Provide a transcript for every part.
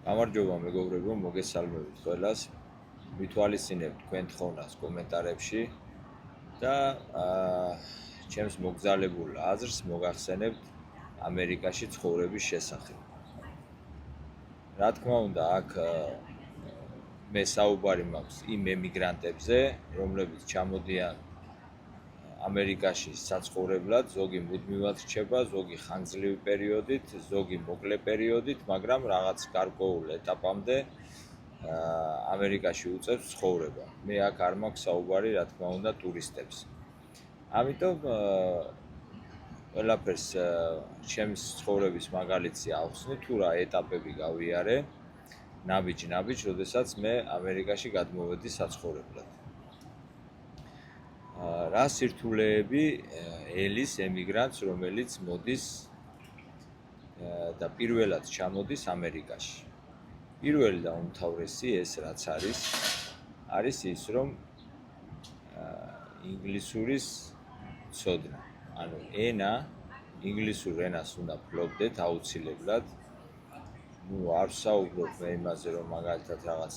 გამარჯობა მეგობრებო, მოგესალმებით ყველას. ვითვალისწინებთ თქვენ თხოვნას კომენტარებში და ჩემს მოგზალებულ აზრს მოგახსენებთ ამერიკაში ცხოვრების შესახებ. რა თქმა უნდა, აქ მე საუბარი მაქვს იმ ემიგრანტებზე, რომლებიც ჩამოდიან ამერიკაში საცხოვრებლად, ზოგი მუდმივად რჩება, ზოგი ხანგრძლივი პერიოდით, ზოგი მოკლე პერიოდით, მაგრამ რაღაც გარკვეულ ეტაპამდე ამერიკაში უწევს ცხოვრება. მე აქ არ მაქვს საუბარი, რა თქმა უნდა, ტურისტებს. ამიტომ ყველაფერს ჩემს ცხოვრების მაგალითზე ავხსნი, თუ რა ეტაპები გავიარე, ნაბიჯ, როდესაც მე ამერიკაში გადმოვედი საცხოვრებლად. რა სირთულეები ელის ემიგრანტს, რომელიც მოდის და პირველად ჩამოდის ამერიკაში. პირველი და უმთავრესი ეს რაც არის ის, რომ ინგლისურის ცოდნა. ანუ ინგლისურ ენას უნდა ფლობდეთ აუცილებლად. არ ვსაუბრობ მე იმაზე, რომ მაგალითად რაღაც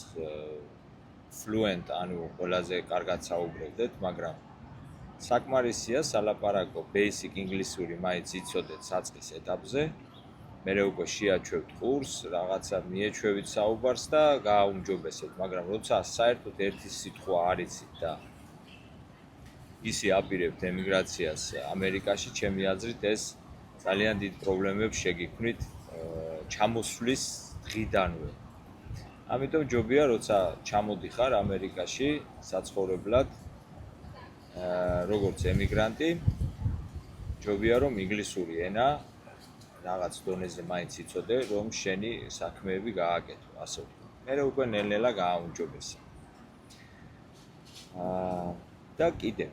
fluent, ანუ ყველაზე კარგად საუბრობდეთ, მაგრამ საკმარისია სალაპარაკო basic ინგლისური მაინც იცოდეთ საწყის ეტაპზე. მერე უკვე შეაჩვევთ ყურს, რაღაცა მიეჩვევით საუბარს და გააუმჯობესებთ, მაგრამ როცა საერთოდ ერთი სიტყვა არ იცით და ისი აპირებთ ემიგრაციას ამერიკაში, ჩემი აზრით ეს ძალიან დიდ პრობლემებს შეგიქმნით ჩამოსვლის დღიდანვე. ამიტომ ჯობია, როცა ჩამოდიხარ ამერიკაში საცხოვრებლად, როგორც ემიგრანტი, ჯობია, რომ ინგლისური ენა რაღაც დონეზე მაინც იცოდე, რომ შენი საქმეები გააკეთო, ასე ვთქვათ. მერე უკვე ნელ-ნელა გააუმჯობესე. და კიდევ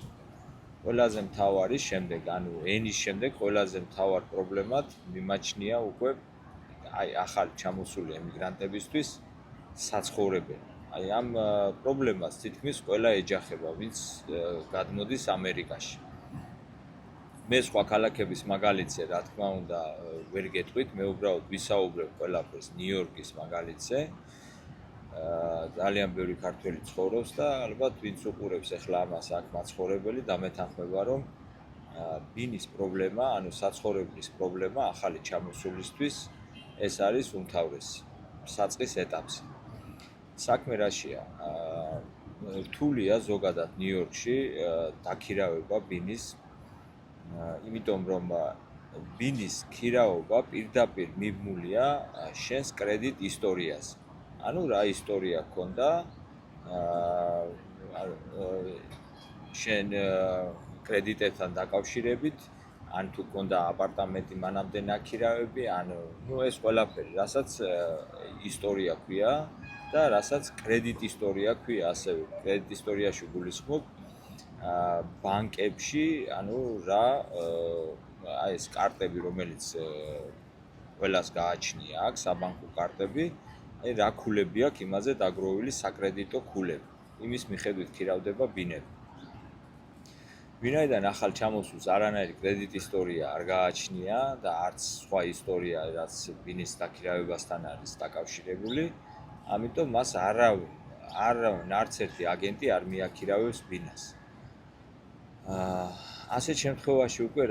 ყველაზე მთავარი შემდეგ, ანუ ენის შემდეგ ყველაზე მთავარ პრობლემად მიმაჩნია უკვე ახალ ჩამოსული ემიგრანტებისთვის საცხოვრებელი. ამ პრობლემას თითქმის ყველა ეჯახება, ვინც გადმოდის ამერიკაში. მე სხვა ქალაქების მაგალითზე, რა თქმა უნდა, ვერ გეტყვით, მე უბრალოდ ვისაუბრებ ყველაფერს ნიუ-იორკის მაგალითზე. ძალიან ბევრი ქართველი ცხოვრობს და ალბათ ვინც უყურებს ახლა ამას აქ მაცხოვრებელი, დამეთანხმება, რომ ბინის პრობლემა, ანუ საცხოვრებლის პრობლემა ახალი ჩამოსულისთვის ეს არის უმთავრესი საწყის ეტაპზე. საქმე რაშია? რთულია ზოგადად ნიუ-იორკში დაქირავება ბინის, იმიტომ რომ ბინის ქირაობა პირდაპირ მიბმულია შენს კრედიტ ისტორიაზე. ანუ რა ისტორია გქონდა შენ კრედიტებთან დაკავშირებით, ან თუ გქონდა აპარტამენტი მანამდე ნაქირავები, ანუ ეს ყველაფერი, რასაც ისტორია ქვია და რასაც კრედიტ ისტორია ქვია, ასევე კრედიტ ისტორიაში გულისხმობ ბანკებში, ანუ რა ეს კარტები, რომელიც ყველას გააჩნია აქ, საბანკო კარტები, რა ქულები აქვს იმაზე დაგროვილი საკრედიტო ქულები. იმის მიხედვით ქირავდება ბინები. ვინაიდან ახალ ჩამოსულს არანაირი კრედიტ ისტორია არ გააჩნია და არც სხვა ისტორია, რაც ბინის დაქირავებასთან არის დაკავშირებული, ამიტომ მას არავინ არც ერთი აგენტი არ მიაქირავებს ბინას. ასეთ შემთხვევაში უკვე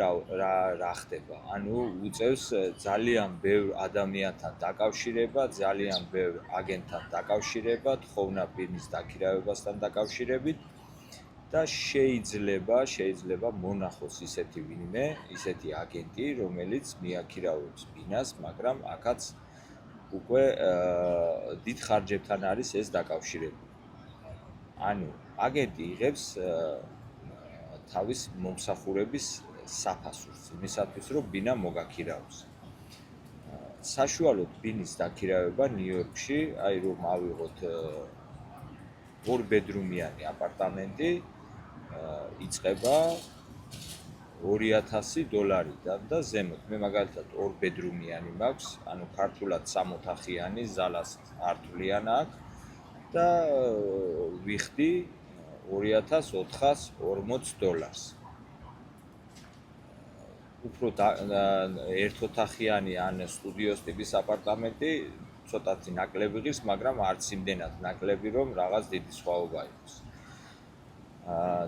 რა ხდება? ანუ უწევს ძალიან ბევრ ადამიანთან დაკავშირება, ძალიან ბევრ აგენტთან დაკავშირება, თხოვნა ბინის დაქირავებასთან დაკავშირებით და შეიძლება მონახოს ისეთი ვინმე, ისეთი აგენტი, რომელიც მიაქირავებს ბინას, მაგრამ აქაც უკვე დიდ ხარჯებთან არის ეს დაკავშირებული. ანუ აგენტი იღებს თავის მომსახურების საფასურს, იმისათვის, რომ ბინა მოგაქირავოს. საშუალოდ ბინის დაქირავება ნიუ-იორკში, რომ ავიღოთ 2 ბედრუმიანი აპარტამენტი, იწყება $2000 და ზემოთ. მე მაგალითად 2 ბედრუმიანი მაქვს, ანუ ქართულად 3 ოთახიანი, ზალას ართვლიან აქ და ვიხდი $2440. უფრო ერთოთახიანი ან სტუდიოს ტიპის აპარტამენტი ცოტათი ნაკლები ღირს, მაგრამ არც იმდენად ნაკლები, რომ რაღაც დიდი სხვაობა იყოს.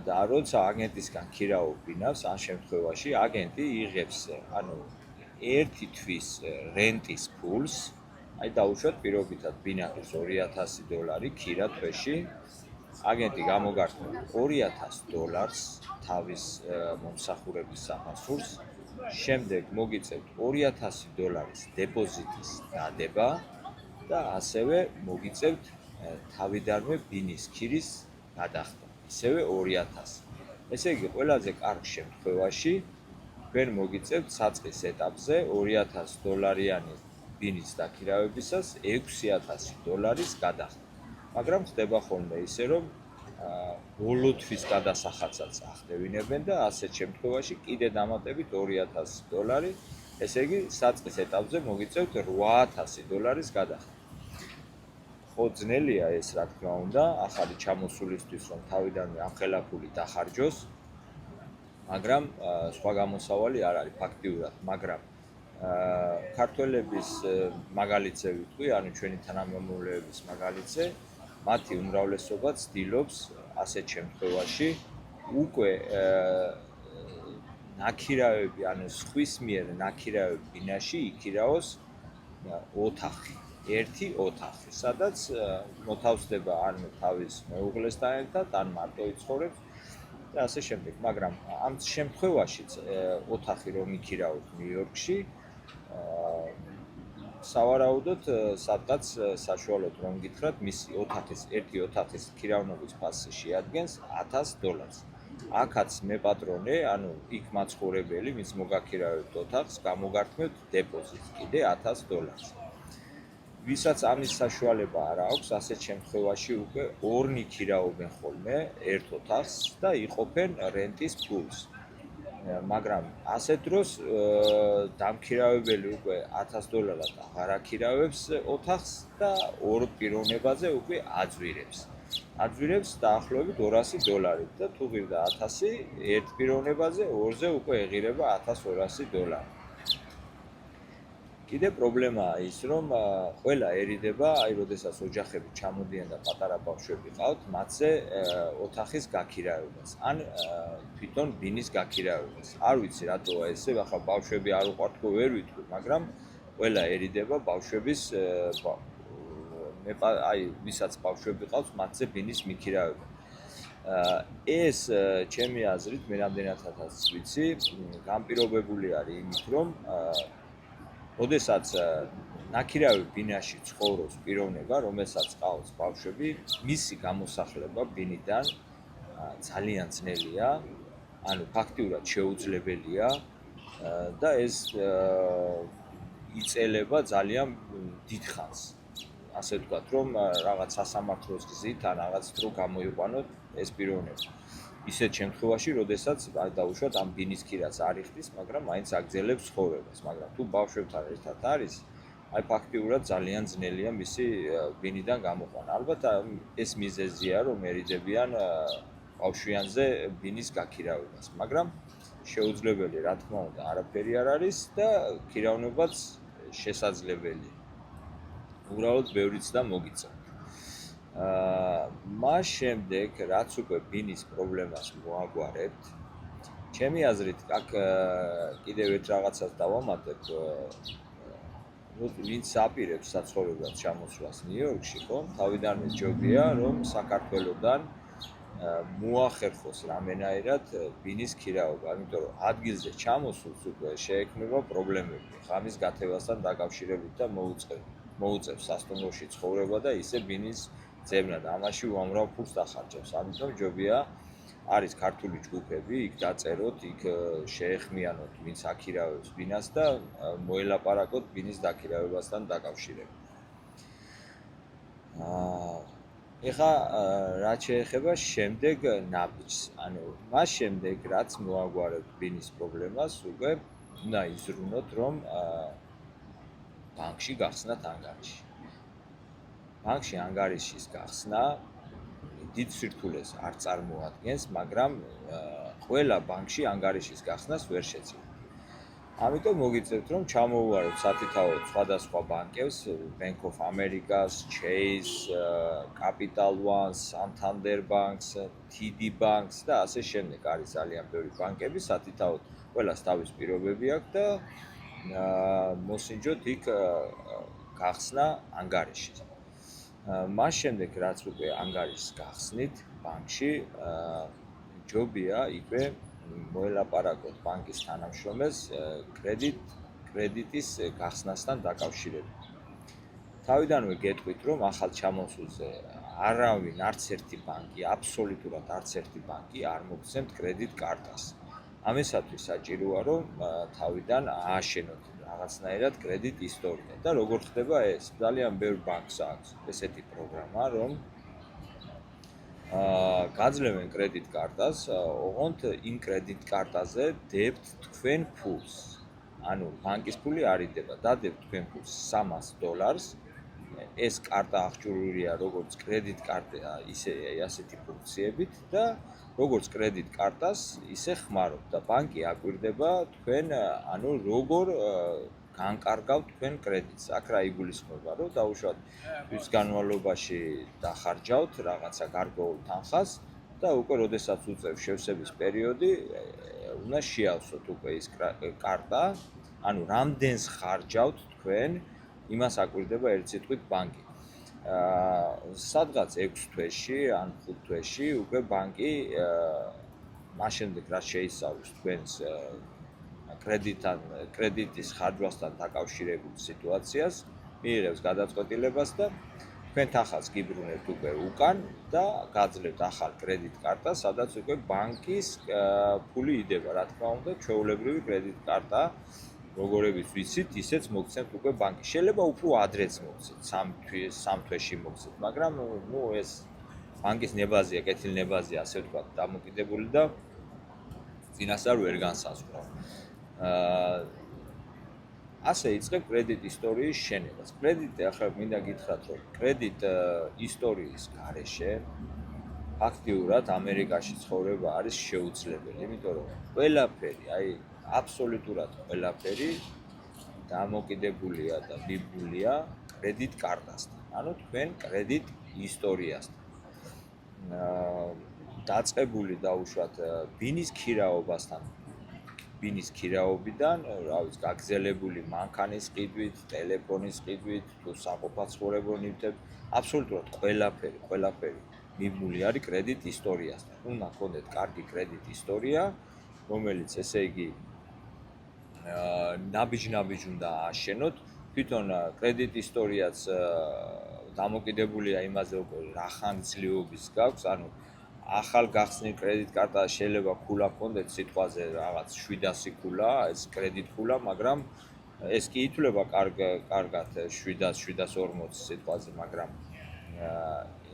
და როცა აგენტისგან ქირაობ ბინავს, ამ შემთხვევაში აგენტი იღებს, ანუ ერთი თვის რენტის ფულს, აი დაუშვათ პირობითად ბინახის $2000 ქირა თვეში, აგენტი გამოგართმევს $2000 თავის მომსახურების საფასურს, შემდეგ მოგიწევთ $2000 დეპოზიტის დადება და ასევე მოგიწევთ თავიდანვე ბინის ქირის გადახდა, ისევე 2000. ესე იგი, ყველაზე კარგ შემთხვევაში თქვენ მოგიწევთ საწყის ეტაპზე $2000-იანი ბინის დაქირავებისას $6000 გადახდა. მაგრამ ხდება ხოლმე ისე, რომ ბოლო თვის გადასახადსაც ახდევინებენ და ასეთ შემთხვევაში კიდე დამატებით $2000, ესე იგი, საწყის ეტაპზე მოგიწევთ $8000 გადახდა. ხო, ძნელია ეს, რა თქმა უნდა, ახალი ჩამოსულისთვის, რომ თავიდანვე ამხელა ფული დახარჯოს, მაგრამ სხვა გამოსავალი არ არის ფაქტიურად, მაგრამ ქართველების მაგალითზე ვიტყვი, ანუ ჩვენი თანამემამულეების მაგალითზე, მათი უმრავლესობა ცდილობს ასეთ შემთხვევაში უკვე ნაქირავები, ანუ სხვის მიერ ნაქირავები ბინაში იქირავოს ოთახი, ერთი ოთახი, სადაც მოთავსდება ან თავის მეუღლესთან ერთად, ან მარტო იცხოვრებს და ასე შემდეგ. მაგრამ ამ შემთხვევაშიც ოთახი რომ იქირავოთ ნიუ-იორკში, სავარაუდოდ სადღაც საშუალოდ რომ გითხრათ, მისი ერთი ოთახის ქირავნობის ფასი შეადგენს $1000. აქაც მე პატრონე, ანუ იქ მაცხოვრებელი, ვინც მოგაქირავებთ ოთახს, გამოგართმევთ დეპოზიტს კიდე $1000. ვისაც ამის საშუალება არ აქვს, ასეთ შემთხვევაში უკვე ორნი ქირავობენ ხოლმე ერთ ოთახს და იყოფენ რენტის ფულს. მაგრამ ასეთ დროს დამქირავებელი უკვე $1000 აღარ აქირავებს ოთახს და ორ პიროვნებაზე უკვე აძვირებს დაახლოებით $200 და თუ ღირდა 1000 ერთ პიროვნებაზე, ორზე უკვე ეღირება $1200. კიდე პრობლემაა ის, რომ ყველაერიდება, აი როდესაც ოჯახები ჩამოდიან და პატარა ბავშვები ყავთ, მათზე ოთახის გაქირავებას, ან თვითონ ბინის გაქირავებას. არ ვიცი რატოა ესე, ახლა ბავშვები არ უყვართ, ვერ ვიტყვი, მაგრამ ყველაერიდება ბავშვების აი ვისაც ბავშვები ყავს, მათზე ბინის მიქირავება. ეს ჩემი აზრით, მე რამდენადაც ვიცი, განპირობებული არის იმით, რომ როდესაც ნაქირავი ბინაში ცხოვრობს პიროვნება, რომელსაც ყავს ბავშვები, მისი გამოსახლება ბინიდან ძალიან ძნელია, ანუ ფაქტიურად შეუძლებელია და ეს იწელება ძალიან დიდ ხანს. ასე ვთქვათ, რომ რაღაც სასამართლოს გზით ან რაღაც დრო გამოიყვანოთ ეს პიროვნება. ისეთ შემთხვევაში, როდესაც დაუშვათ ამ ბინის ქირას არ იხდის, მაგრამ მაინც აგრძელებს ცხოვრებას, მაგრამ თუ ბავშვებთან ერთად არის, აი ფაქტიურად ძალიან ძნელია მისი ბინიდან გამოყვანა. ალბათ ეს მიზეზია, რომერიდებიან ბავშვიანზე ბინის გაქირავებას, მაგრამ შეუძლებელი, რა თქმა უნდა, არაფერი არ არის და ქირავნობაც შესაძლებელია. უბრალოდ ბევრიც და მოგიწევთ. მას შემდეგ, რაც უკვე ბინის პრობლემას მოაგვარებთ, ჩემი აზრით, აქ კიდევ ერთ რაღაცას დავამატებ, ვინც აპირებს საცხოვრებლად ჩამოსვლას ნიუ-იორკში, ხო, თავიდანვე ჯობია, რომ საქართველოდან მოახერხოს რამენაირად ბინის ქირაობა, იმიტომ რომ ადგილზე ჩამოსულს უკვე შეექმნება პრობლემები, ღამის გათევასთან დაკავშირებით და მოუწევს სასტუმროში ცხოვრება და ისე ბინის ძებნა და ამაში უამრავ ფულს დახარჯავს. ამიტომ ჯობია არის ქართული ჯგუფები, იქ დაწეროთ, იქ შეეხმიანოთ, ვინც აქირავებს ბინას და მოელაპარაკოთ ბინის დაქირავებასთან დაკავშირებით. ეხლა რაც შეეხება შემდეგ ნაბიჯს, ანუ მას შემდეგ რაც მოაგვარებთ ბინის პრობლემას, უკვე უნდა იზრუნოთ, რომ ბანკში გახსნათ ანგარიში. ბანკში ანგარიშის გახსნა დიდ სირთულეს არ წარმოადგენს, მაგრამ ყველა ბანკში ანგარიშის გახსნას ვერ შეძლებთ. ამიტომ მოგიწევთ რომ ჩამოვუაროთ სათითაოდ სხვადასხვა ბანკებს, Bank of America-ს, Chase, Capital One, Santander Bank-ს, TD Bank-ს და ასე შემდეგ. არის ძალიან ბევრი ბანკები, სათითაოდ ყველას თავის პირობები აქვს და მოსინჯოთ იქ გახსნა ანგარიში. მას შემდეგ რაც უკვე ანგარიშს გახსნით ბანკში, ჯობია იქვე მოელაპარაკოთ ბანკის თანამშრომელს კრედიტის გახსნასთან დაკავშირებით. თავიდანვე გეტყვით, რომ ახალ ჩამოსულზე არავინ, არც ერთი ბანკი, აბსოლუტურად არც ერთი ბანკი არ მოგცემთ კრედიტ კარტას. ამისათვის საჭიროა, რომ თავიდან ააშენოთ რაღაცნაირად კრედიტ ისტორია და როგორ ხდება ეს? ძალიან ბევრ ბანკს აქვს ესეთი პროგრამა, რომ გაძლევენ კრედიტ კარტას, ოღონდ იმ კრედიტ კარტაზე დებთ თქვენ ფულს. ანუ ბანკის ფული არ იდება, დადებთ თქვენ ფულს $300. ეს კარტა აღჭურვილია როგორც კრედიტ კარტა, ისე ასეთი ფუნქციებით და როგორც კრედიტ კარტას, ისე ხმარობთ და ბანკი აკვირდება თქვენ, ანუ როგორ განკარგავთ თქვენ კრედიტს. აქ რა იგულისხმება, რომ დაუშვათ თვის განმავლობაში დახარჯავთ რაღაცა გარკვეულ თანხას და უკვე როდესაც უწევს შევსების პერიოდი, უნდა შეავსოთ უკვე ის კარტა, ანუ რამდენს ხარჯავთ თქვენ, იმას აკვირდება ერთ სიტყვით ბანკი. სადღაც 6 თვეში ან 5 თვეში უკვე ბანკი მას შემდეგ რაც შეისწავლის თქვენს კრედიტის ხარჯვასთან დაკავშირებულ სიტუაციას, მიიღებს გადაწყვეტილებას და თქვენ თანხას გიბრუნებთ უკვე უკან და გაძლევთ ახალ კრედიტ კარტას, სადაც უკვე ბანკის ფული იდება, რა თქმა უნდა, ჩვეულებრივი კრედიტ კარტა, როგორებიც ვიცით, ისეც მოგცემთ უკვე ბანკი. შეიძლება უფრო ადრეც მოგცეთ, 3 თვეში მოგცეთ, მაგრამ ეს ბანკის ნებაზია, კეთილნებაზია, ასე ვთქვათ, დამოკიდებული და წინასწარ ვერ განსაზღვრავ. ასე იწყებ კრედიტ ისტორიის შენებას. კრედიტი ახლა მინდა გითხრათ, რომ კრედიტ ისტორიის გარეშე ფაქტიურად ამერიკაში ცხოვრება არის შეუძლებელი, იმიტომ რომ ყველაფერი, აბსოლუტურად ყველაფერი დამოკიდებულია და მიბმულია კრედიტ კარტასთან, ანუ თქვენ კრედიტ ისტორიასთან. დაწყებული დაუშვათ ბინის ქირაობასთან, ბინის ქირაობიდან, რა ვიცი, გაგზელებული მანქანის ყიდვით, ტელეფონის ყიდვით, თუ საყოფაცხოვრებო ნივთებით, აბსოლუტურად ყველაფერი მიბმული არის კრედიტ ისტორიასთან. უნდა გქონდეთ კარგი კრედიტ ისტორია, რომელიც ესე იგი ნაბიჯ უნდა ააშენოთ. თვითონ კრედიტ ისტორიაც დამოკიდებულია იმაზე, რა ხანგრძლივობის გაქვს, ანუ ახალ გახსნილ კრედიტ კარტა შეიძლება ქულა გქონდეთ სიტყვაზე რაღაც 700 ქულა, ეს კრედიტ ქულა, მაგრამ ეს კი ითვლება კარგად 740 სიტყვაზე, მაგრამ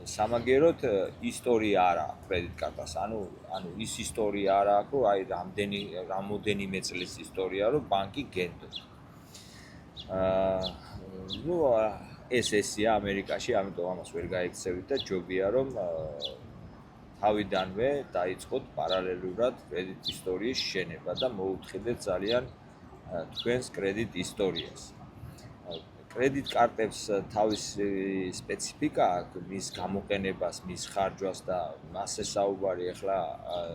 სამაგეროდ ისტორია არ აქვს კრედიტ კარტას, ანუ ის ისტორია არ აქვს, რომ რამდენიმე წლის ისტორია, რომ ბანკი გენდოს. ესეა ამერიკაში, ამიტომ ამას ვერ გაიქცევით და ჯობია რომ თავიდანვე დაიწყოთ პარალელურად კრედიტ ისტორიის შენება და მოუთხიდეთ ძალიან თქვენს კრედიტ ისტორიას. კრედიტ კარტებს თავისი სპეციფიკა აქვს, მის გამოყენებას, მის ხარჯვას და მასე საუბარი ახლა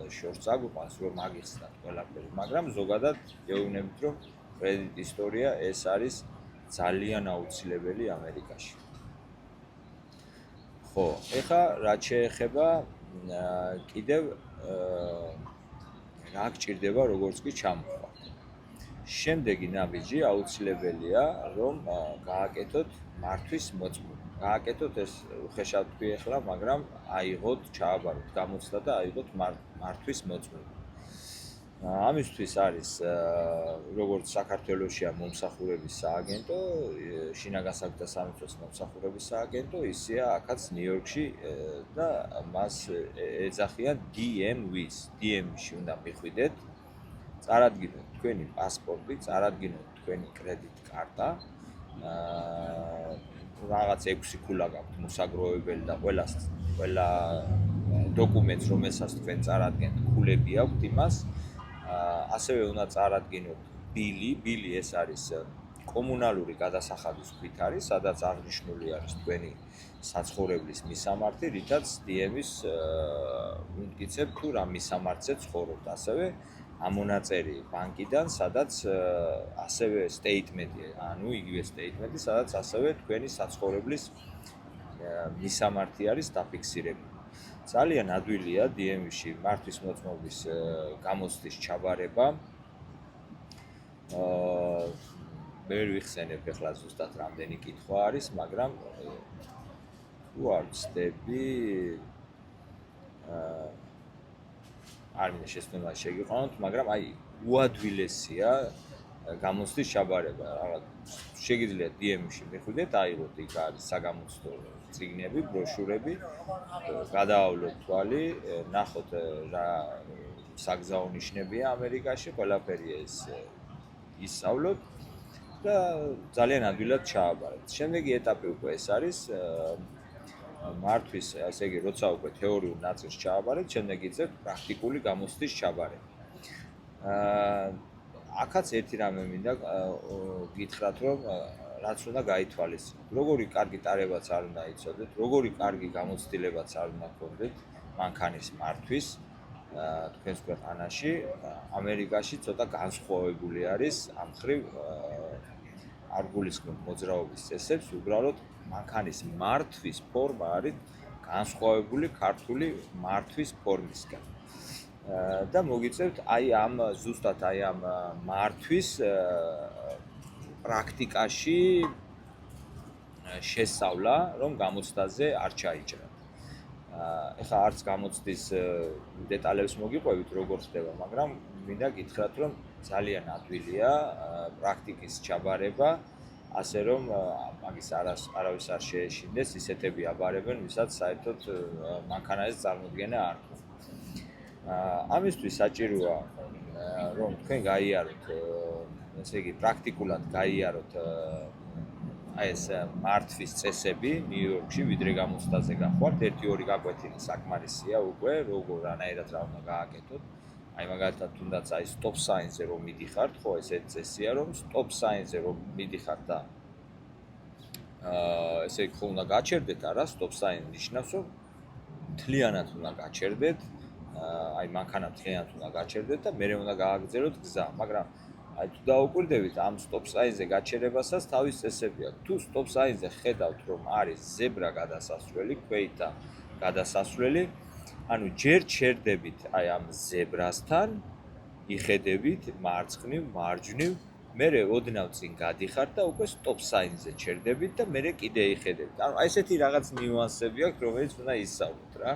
შორს აგვიყვანს, რომ მაგიხსნათ ყველაფერი, მაგრამ ზოგადად გეუბნებით, რომ კრედიტ ისტორია ეს არის ძალიან აუცილებელი ამერიკაში. ხო, ეხლა რაც შეეხება კიდევ რა გჭირდება როგორც კი ჩამოყვანთ. შემდეგი ნაბიჯი აუცილებელია, რომ გააკეთოთ მართვის მოწმობა. გააკეთოთ ეს უხეშად თქვი ახლა, მაგრამ აიღოთ, ჩააბაროთ გამოცდა და აიღოთ მართვის მოწმობა. ამისთვის არის როგორც საქართველოშია მომსახურების სააგენტო, შინაგან საქმეთა სამეცნიერო მომსახურების სააგენტო, ისეა აქაც ნიუ-იორკში და მას ეძახიან DMV-ს. DMV-ში უნდა მიხვიდეთ, წარადგინოთ თქვენი პასპორტი, წარადგინოთ თქვენი კრედიტ კარტა, რაღაც 6 ქულა გაქვთ მოსაგროვებელი და ყველა დოკუმენტს, რომელსაც თქვენ წარადგენთ, ქულები აქვთ იმას. ასევე უნდა წარადგინოთ ბილი ეს არის კომუნალური გადასახადის ქვით არის, სადაც აღნიშნული არის თქვენი საცხოვრებლის მისამართი, რითაც DM-ის მიგიცებ თუ რა მისამართზე ცხოვრობთ, ასევე ამონაწერი ბანკიდან, სადაც ასევე სტეიტმენტი, ანუ იგივე სტეიტმენტი, სადაც ასევე თქვენი საცხოვრებლის მისამართი არის დაფიქსირებული. ძალიან ადვილია DM-ში მართვის მოწმობის გამოცდის ჩაბარება. ვერ ვიხსენებ ახლა ზუსტად რამდენი კითხვა არის, მაგრამ თუ არ ვცდები არ მინდა შესწავლა შეგიყვანოთ, მაგრამ აი უადვილესია გამოცდის ჩაბარება. რაღაც შეგიძლიათ DM-ში მიხვიდეთ, აიღოთ იქ არის საგამოცდო წიგნები, ბროშურები, გადაავლოთ თვალი, ნახოთ რა საგზაო ნიშნებია ამერიკაში, ყველაფერი ეს ისწავლოთ და ძალიან ადვილად ჩააბარეთ. შემდეგი ეტაპი უკვე ეს არის მართვის, ასე იგი, როცა უკვე თეორიულ ნაწილს ჩააბარეთ, შემდეგ იწევთ პრაქტიკული გამოცდის ჩაბარება. აქაც ერთი რამე მინდა გითხრათ, რომ რაც უნდა გაითვალისწინოთ. როგორი კარგი ტარებაც არ უნდა იცოდეთ, როგორი კარგი გამოცდილებაც არ უნდა გქონდეთ მანქანის მართვის თქვენს ქვეყანაში, ამერიკაში ცოტა განსხვავებული არის ამ მხრივ არ გულისხმობ მოძრაობის წესებს, უბრალოდ მანქანის მართვის ფორმა არის განსხვავებული ქართული მართვის ფორმისგან. და მოგიწევთ აი ამ ზუსტად აი ამ მართვის პრაქტიკაში შესწავლა, რომ გამოცდაზე არ ჩაიჭრათ. ეხლა არც გამოცდის დეტალებს მოგიყვებით, როგორ ხდება, მაგრამ მინდა გითხრათ, რომ ძალიან ადვილია პრაქტიკის ჩაბარება, ასე რომ მაგის არავის არ შეეშინდეს, ისეთები აბარებენ, ვისაც საერთოდ მანქანაზე წარმოდგენა არ ქონდათ. ამისთვის საჭიროა, რომ თქვენ გაიაროთ, ესე იგი, პრაქტიკულად გაიაროთ აი ეს მართვის წესები ნიუ-იორკში, ვიდრე გამოცდაზე გახვალთ, 1-2 გაკვეთილი საკმარისია უკვე, როგორ რანაირად რა უნდა გააკეთოთ. აი მაგალითად, თუნდაც აი stop sign-ზე რომ მიდიხართ, ხო, ესეთი წესია, რომ stop sign-ზე რომ მიდიხართ და ესე იგი, ხო უნდა გაჩერდეთ, არა, stop sign ნიშნავს, რომ მთლიანად უნდა გაჩერდეთ, აი მანქანა მთლიანად უნდა გაჩერდეთ და მერე უნდა გააგრძელოთ გზა, მაგრამ აი თუ დაუკვირდებით ამ stop sign-ზე გაჩერებასაც თავის წესები აქვს. თუ stop sign-ზე ხედავთ, რომ არის ზებრა გადასასვლელი, ქვეითა გადასასვლელი, ანუ ჯერ ჩერდებით აი ამ ზებრასთან, იხედებით მარცხნივ, მარჯვნივ, მერე ოდნავ წინ გადიხართ და უკვე stop sign-ზე ჩერდებით და მერე კიდე იხედებით. ანუ აი ესეთი რაღაც ნიუანსები აქვს, რომელიც უნდა ისწავლოთ რა.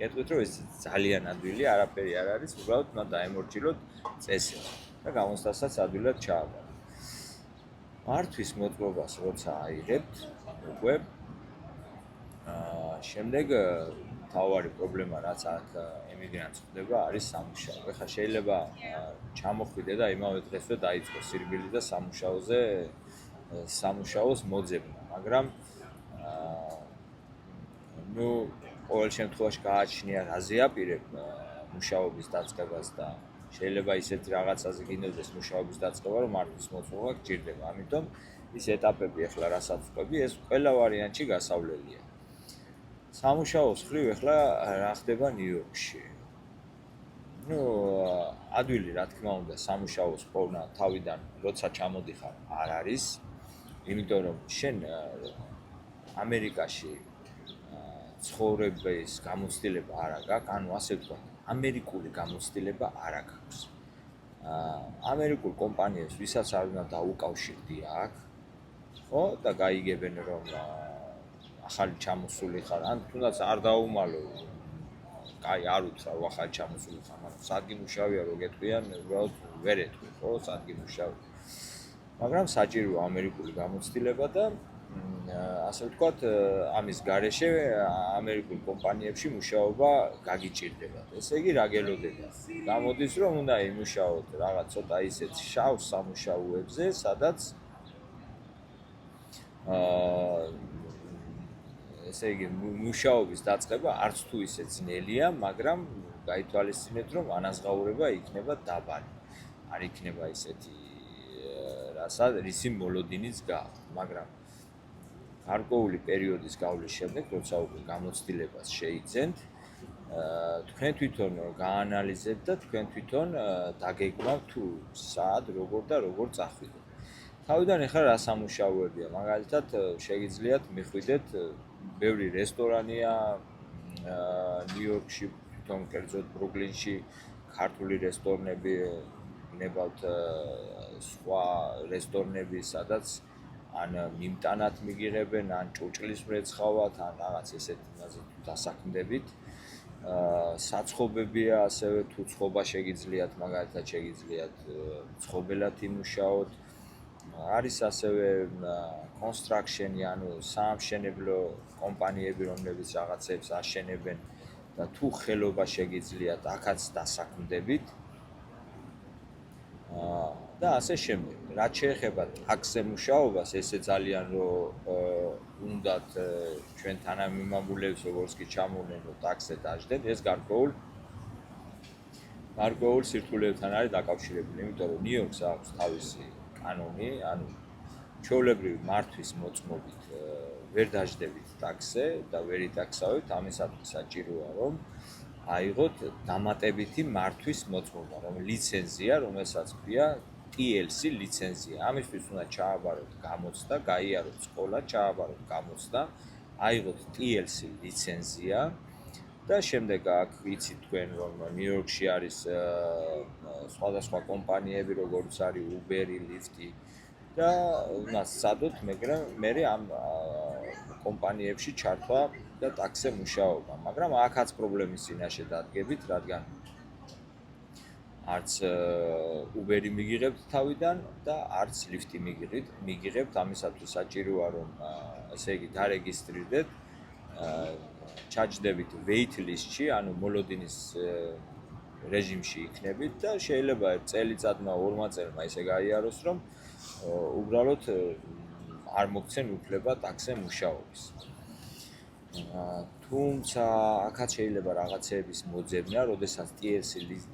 გეტყვით, რომ ეს ძალიან ადვილი, არაფერი არ არის, უბრალოდ უნდა დაემორჩილოთ წესები და გამოცდასაც ადვილად ჩააბაროთ. მართვის მოწმობას როცა აიღებთ, უკვე შემდეგ თავარი პრობლემა რაც აქ ემიგრანტს ხდება არის სამუშაო. ეხლა შეიძლება ჩამოხვიდე და იმავე დღესვე დაიწყოს სირბილი და სამუშაოს მოძებნა, მაგრამ ნუ ყოველ შემთხვევაში გააჩნია აზიაპირებ მუშაობის დაწყებას და შეიძლება ისეთი რაღაცაზე გინდოდეს მუშაობის დაწყება, რომ მართვის მოწმობა გჭირდება. ამიტომ ის ეტაპები ახლა რასაც ვყვები, ეს ყველა ვარიანტში გასავლელია. სამუშაოს ხრივ ახლა რა ხდება ნიუ-იორკში? ნუ ადვილი რა თქმა უნდა სამუშაოს პოვნა თავიდან როცა ჩამოდიხარ არ არის, იმიტომ რომ შენ ამერიკაში ცხოვრების გამოცდილება არ აქვს, ანუ ასე ვთქვათ, ამერიკული გამოცდილება არ აქვს. ამერიკულ კომპანიებს ვისაც არ უნდა დაუკავშირდი აქ, ხო, და გაიგებენ რომ ახალი ჩამოსული ხარ, ან თუნდაც არ დაუმალო, კაი არ უთხრა ახალი ჩამოსული ხარ, მაგრამ სადგიმუშავია რო გეტყვიან, უბრალოდ ვერ ეტყვი, ხო, სადგიმუშავი. მაგრამ საჭიროა ამერიკული გამოცდილება და ასე ვთქვათ, ამის გარეშე ამერიკულ კომპანიებში მუშაობა გაგიჭირდებათ. ესე იგი, რა გელოდებათ? გამოდის, რომ უნდა იმუშაოთ რაღაც ცოტა ისეთ შავ სამუშაოებზე, სადაც ესე იგი, მუშაობის დაწყება არც თუ ისე ძნელია, მაგრამ გაითვალისწინეთ, რომ ანაზღაურება იქნება დაბალი. არ იქნება ისეთი რისი მოლოდინიც გააქვთ, მაგრამ გარკვეული პერიოდის გავლის შემდეგ, როცა უკვე გამოცდილებას შეიძენთ, თქვენ თვითონ გაანალიზებთ და თქვენ თვითონ დაგეგმავთ თუ სად, როგორ და როგორ წახვიდეთ. თავიდან ახლა რა სამუშაოებია, მაგალითად, შეგიძლიათ მიხვიდეთ, ბევრი რესტორანია ნიუ-იორკში, თვითონ კერძოდ ბრუკლინში, ქართული რესტორნები, გნებავთ სხვა რესტორნები, სადაც ან მიმტანად მიგიღებენ, ან ჭურჭლის მრეცხავად, ან რაღაც ესეთ იმაზე დასაქმდებით. საცხობებია, ასევე თუ ცხობა შეგიძლიათ, მაგალითად შეგიძლიათ ცხობელად იმუშაოთ. არის ასევე construction-ი, ანუ საამშენებლო კომპანიები, რომლებიც რაღაცებს აშენებენ და თუ ხელობა შეგიძლიათ, აქაც დასაქმდებით. და ასე შემდეგ. რაც შეეხება ტაქსზე მუშაობას, ესე ძალიან უნდათ ჩვენ თანამიმამულებს, როგორც კი ჩამოვნენ, რომ ტაქსზე დაждდეთ, ეს გარკვეულ სირთულეებთან არის დაკავშირებული, იმიტომ რომ ნიუ-იორკს აქვს თავისი კანონი, ანუ ჩვეულებრივი მართვის მოწმობით ვერ დაждდებით ტაქსზე და ვერ იტაქსავებთ, ამისათვის საჭიროა, რომ აიღოთ დამატებითი მართვის მოწმობა, ლიცენზია, რომელსაც ქვია TLC ლიცენზია. ამისთვის უნდა ჩააბაროთ გამოცდა, გაიაროთ სკოლა, ჩააბაროთ გამოცდა, აიღოთ TLC ლიცენზია და შემდეგ აქ იცით თქვენ, რომ ნიუ-იორკში არის სხვადასხვა კომპანიები, როგორც არის Uber-ი, Lyft-ი და უნდა სცადოთ, მაგრამ მე ამ კომპანიებში ჩართვა და ტაქსზე მუშაობა, მაგრამ აქაც პრობლემის წინაშე დადგებით, რადგან არც Uber-ი მიგიღებთ თავიდან და არც Lyft-ი მიგიღებთ, ამისათვის საჭიროა, რომ ესე იგი დარეგისტრირდეთ, ჩაჯდებით wait list-ში, ანუ მოლოდინის რეჟიმში იქნებით და შეიძლება წელიწადმა, 2 წელმა ესე გაიაროს, რომ უბრალოდ არ მოგცენ უფლება ტაქსზე მუშაობის. თუმცა აქაც შეიძლება რაღაცეების მოძებნა, როდესაც TLC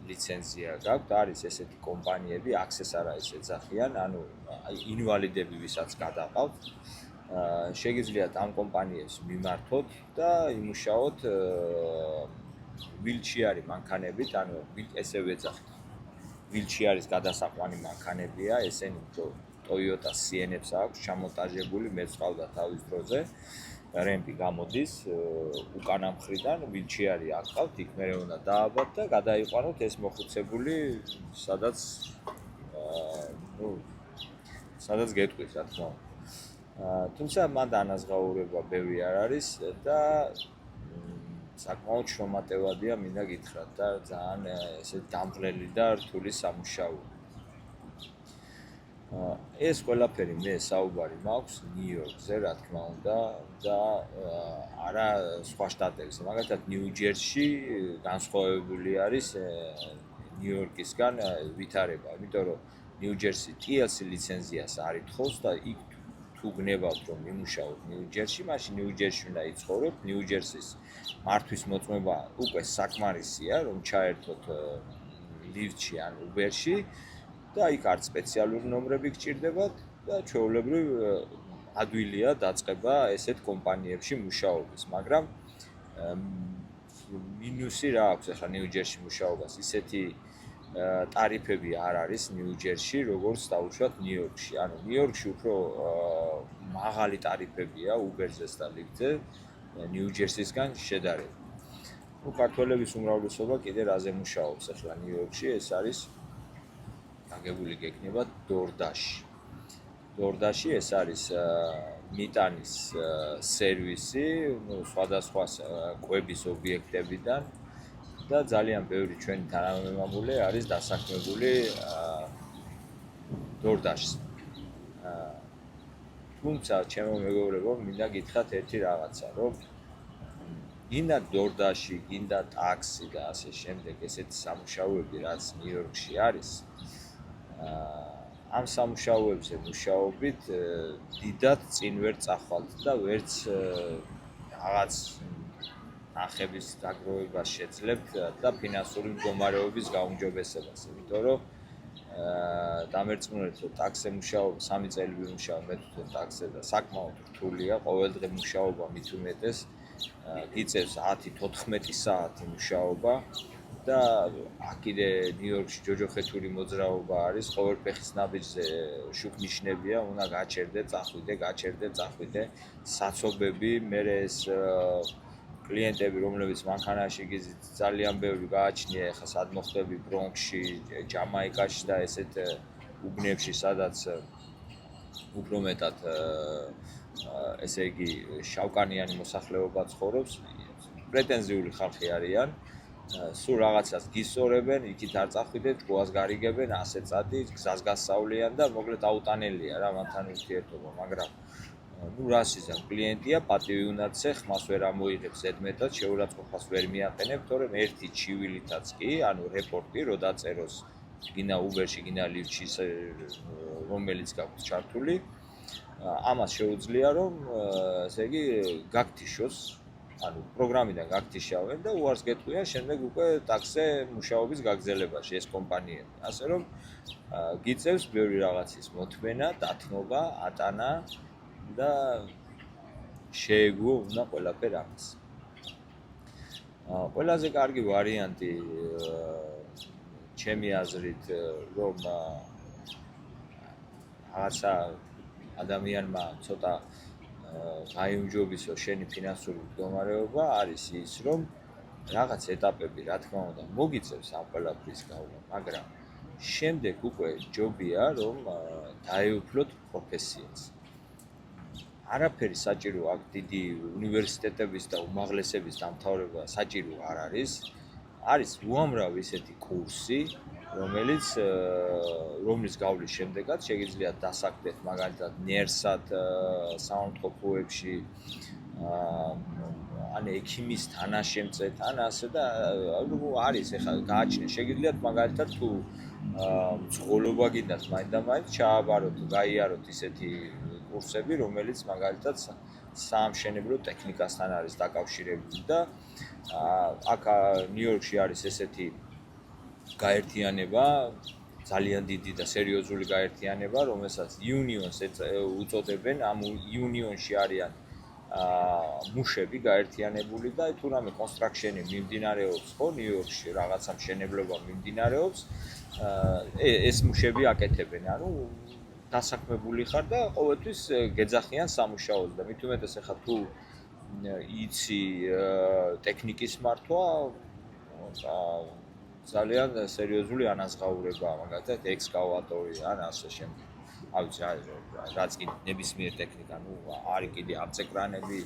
ლიცენზია გაქვთ, არის ესეთი კომპანიები, Access არა ეს ეძახიან, ანუ ინვალიდები, ვისაც გადაყავთ, შეგიძლიათ ამ კომპანიებს მიმართოთ და იმუშაოთ wheelchair-ი მანქანებით, ანუ ესე ვეძახთ. wheelchair-ის გადასაყვანი მანქანებია, ესენი Toyota Sienna-ებს აქვს ჩამონტაჟებული, მე ვსყავდა თავის დროზე. რემპი გამოდის უკანა მხრიდან, wheelchair-ი აკავთ, იქ მე უნდა დააბათ და გადაიყვანოთ ეს მოხუცებული, სადაც გეტყვით, რა თქმა უნდა. თუმცა მან დანაზღაურება ბევრი არ არის და საკმაოდ შრომატევადია, მინდა გითხრათ და ძალიან ესე დამღლელი და რთული სამუშაოა. ეს ყველაფერი მე საუბარი მაქვს ნიუ-იორკზე, რა თქმა უნდა, და არა სხვა შტატებზე. მაგალითად, ნიუ-ჯერსში განსხვავებული არის ნიუ-იორკისგან ვითარება, იმიტომ რომ ნიუ-ჯერსი TLC ლიცენზიას არ ითხოვს და იქ თუ გნებავთ, რომ იმუშაოთ ნიუ-ჯერსში, მაშინ ნიუ-ჯერსში უნდა იცხოვროთ. ნიუ-ჯერსის მართვის მოწმობა უკვე საკმარისია, რომ ჩაერთოთ Lyft-ში ან Uber-ში. და იქ არც სპეციალური ნომრები გჭირდებათ და ჩვეულებრივ ადვილია დაწყება ესეთ კომპანიებში მუშაობის, მაგრამ მინუსი რა აქვს ახლა ნიუ-ჯერსში მუშაობას, ისეთი ტარიფები არ არის ნიუ-ჯერსში, როგორც დაუშვათ ნიუ-იორკში. ანუ ნიუ-იორკში უფრო მაღალი ტარიფებია Uber-ზეს და Lyft-ზე ნიუ-ჯერსისგან შედარებით. ქართველების უმრავლესობა კიდე რაზე მუშაობს ახლა ნიუ-იორკში, ეს არის აგებული გეკნებათ DoorDash-ი ეს არის მიტანის სერვისი, სხვადასხვა კვების ობიექტებიდან და ძალიან ბევრი ჩვენი თანამემამულე არის დასაქმებული DoorDash-ზე. თუმცა ჩემო მეგობრებო, მინდა გითხრათ ერთი რაღაცა, რომ გინდა DoorDash-ი, გინდა ტაქსი და ასე შემდეგ, ესეთი სამუშაოები, რაც ნიუ-იორკში არის, ამ სამუშაოებზე მუშაობით დიდად წინ ვერ წახვალთ და ვერც რაღაც ნახების დაგროვებას შეძლებთ და ფინანსური მდგომარეობის გაუმჯობესებას, იმიტომ რომ დამერწმუნეთ, რომ ტაქსზე მუშაობა 3 წელი ვიმუშაო მე თვითონ ტაქსზე და საკმაოდ რთულია, ყოველდღე მუშაობა მით უმეტეს გიწევს 10-14 საათი მუშაობა და აქ კიდე ნიუ-იორკში ჯოჯოხეთური მოძრაობა არის, ყოველფეხის ნაბიჯზე შუქნიშნებია, უნდა გაჩერდე, წახვიდე, საცობები, მერე ეს კლიენტები, რომლებიც მანქანაში გიზით, ძალიან ბევრი გააჩნია, ეხლა სად მოხდები ბრონქსში, ჯამაიკაში და ესეთ უბნებში, სადაც უფრო მეტად ესე იგი შავკანიანი მოსახლეობა ცხოვრობს, პრეტენზიული ხალხი არიან. სულ რაღაცას გისწორებენ, იქით არ წახვიდეთ, ჯგუას გარიგებენ, ასე წადი, გზას გასწავლიან და მოკლედ აუტანელია რა მათთან ურთიერთობა, მაგრამ რას იზამ კლიენტია, პატივი უნდა ცე, ხმას ვერ ამოიღებ ზედმეტად, შეურაცხყოფას ვერ მიაყენებ, თორემ ერთი ჩივილითაც კი, ანუ რეპორტი, რო დაწეროს გინდა უბერში, გინდა ლიფტში, რომელიც გაქვთ ჩართული, ამას შეუძლია რომ, ესე იგი, გაგთიშოს, ანუ პროგრამიდან გაგთიშავენ და უარს გეტყვიან შემდეგ უკვე ტაქსზე მუშაობის გაგრძელებაში ეს კომპანიები. ასე რომ გიწევს ბევრი რაღაცის მოთმენა, დათმობა, ატანა და შეეგუო უნდა ყველაფერ ამას. ყველაზე კარგი ვარიანტი ჩემი აზრით რომ რაღაცა ადამიანმა ცოტა გაიუმჯობესო შენი ფინანსური მდგომარეობა არის ის რომ რაღაც ეტაპები რა თქმა უნდა მოგიწევს ამ ყველაფრის გავლა, მაგრამ შემდეგ უკვე ჯობია რომ დაეუფლოთ პროფესიას. არაფერი საჭირო აქ დიდი უნივერსიტეტების და უმაღლესების დამთავრება საჭირო არ არის. არის უამრავი ესეთი კურსი, რომლის გავლის შემდეგაც შეგიძლიათ დასაქმდეთ მაგალითად ნერსად საავადმყოფოებში, ან ექიმის თანაშემწედ, ან ასე და არის ეხლა გააჩნია. შეგიძლიათ მაგალითად თუ მძღოლობა გინდათ მაინდა-მაინც ჩააბაროთ, გაიაროთ ისეთი კურსები, რომელიც მაგალითად საამშენებლო ტექნიკასთან არის დაკავშირებული და აქ ნიუ-იორკში არის ესეთი გაერთიანება, ძალიან დიდი და სერიოზული გაერთიანება, რომელსაც unions უწოდებენ, ამ unionში არიან მუშები გაერთიანებული და თუ რამე კონსტრაქშენი მიმდინარეობს ხო ნიუ-იორკში, რაღაცა მშენებლობა მიმდინარეობს, ეს მუშები აკეთებენ, ანუ დასაქმებული ხარ და ყოველთვის გეძახიან სამუშაოს და მით უმეტეს ახლა თუ იცი ტექნიკის მართვა ძალიან სერიოზული ანაზღაურებაა, მაგალითად ექსკავატორი ან ასე შემდეგ. ავიცი რაც კი ნებისმიერ ტექნიკა, არის კიდე ამწეკრანები,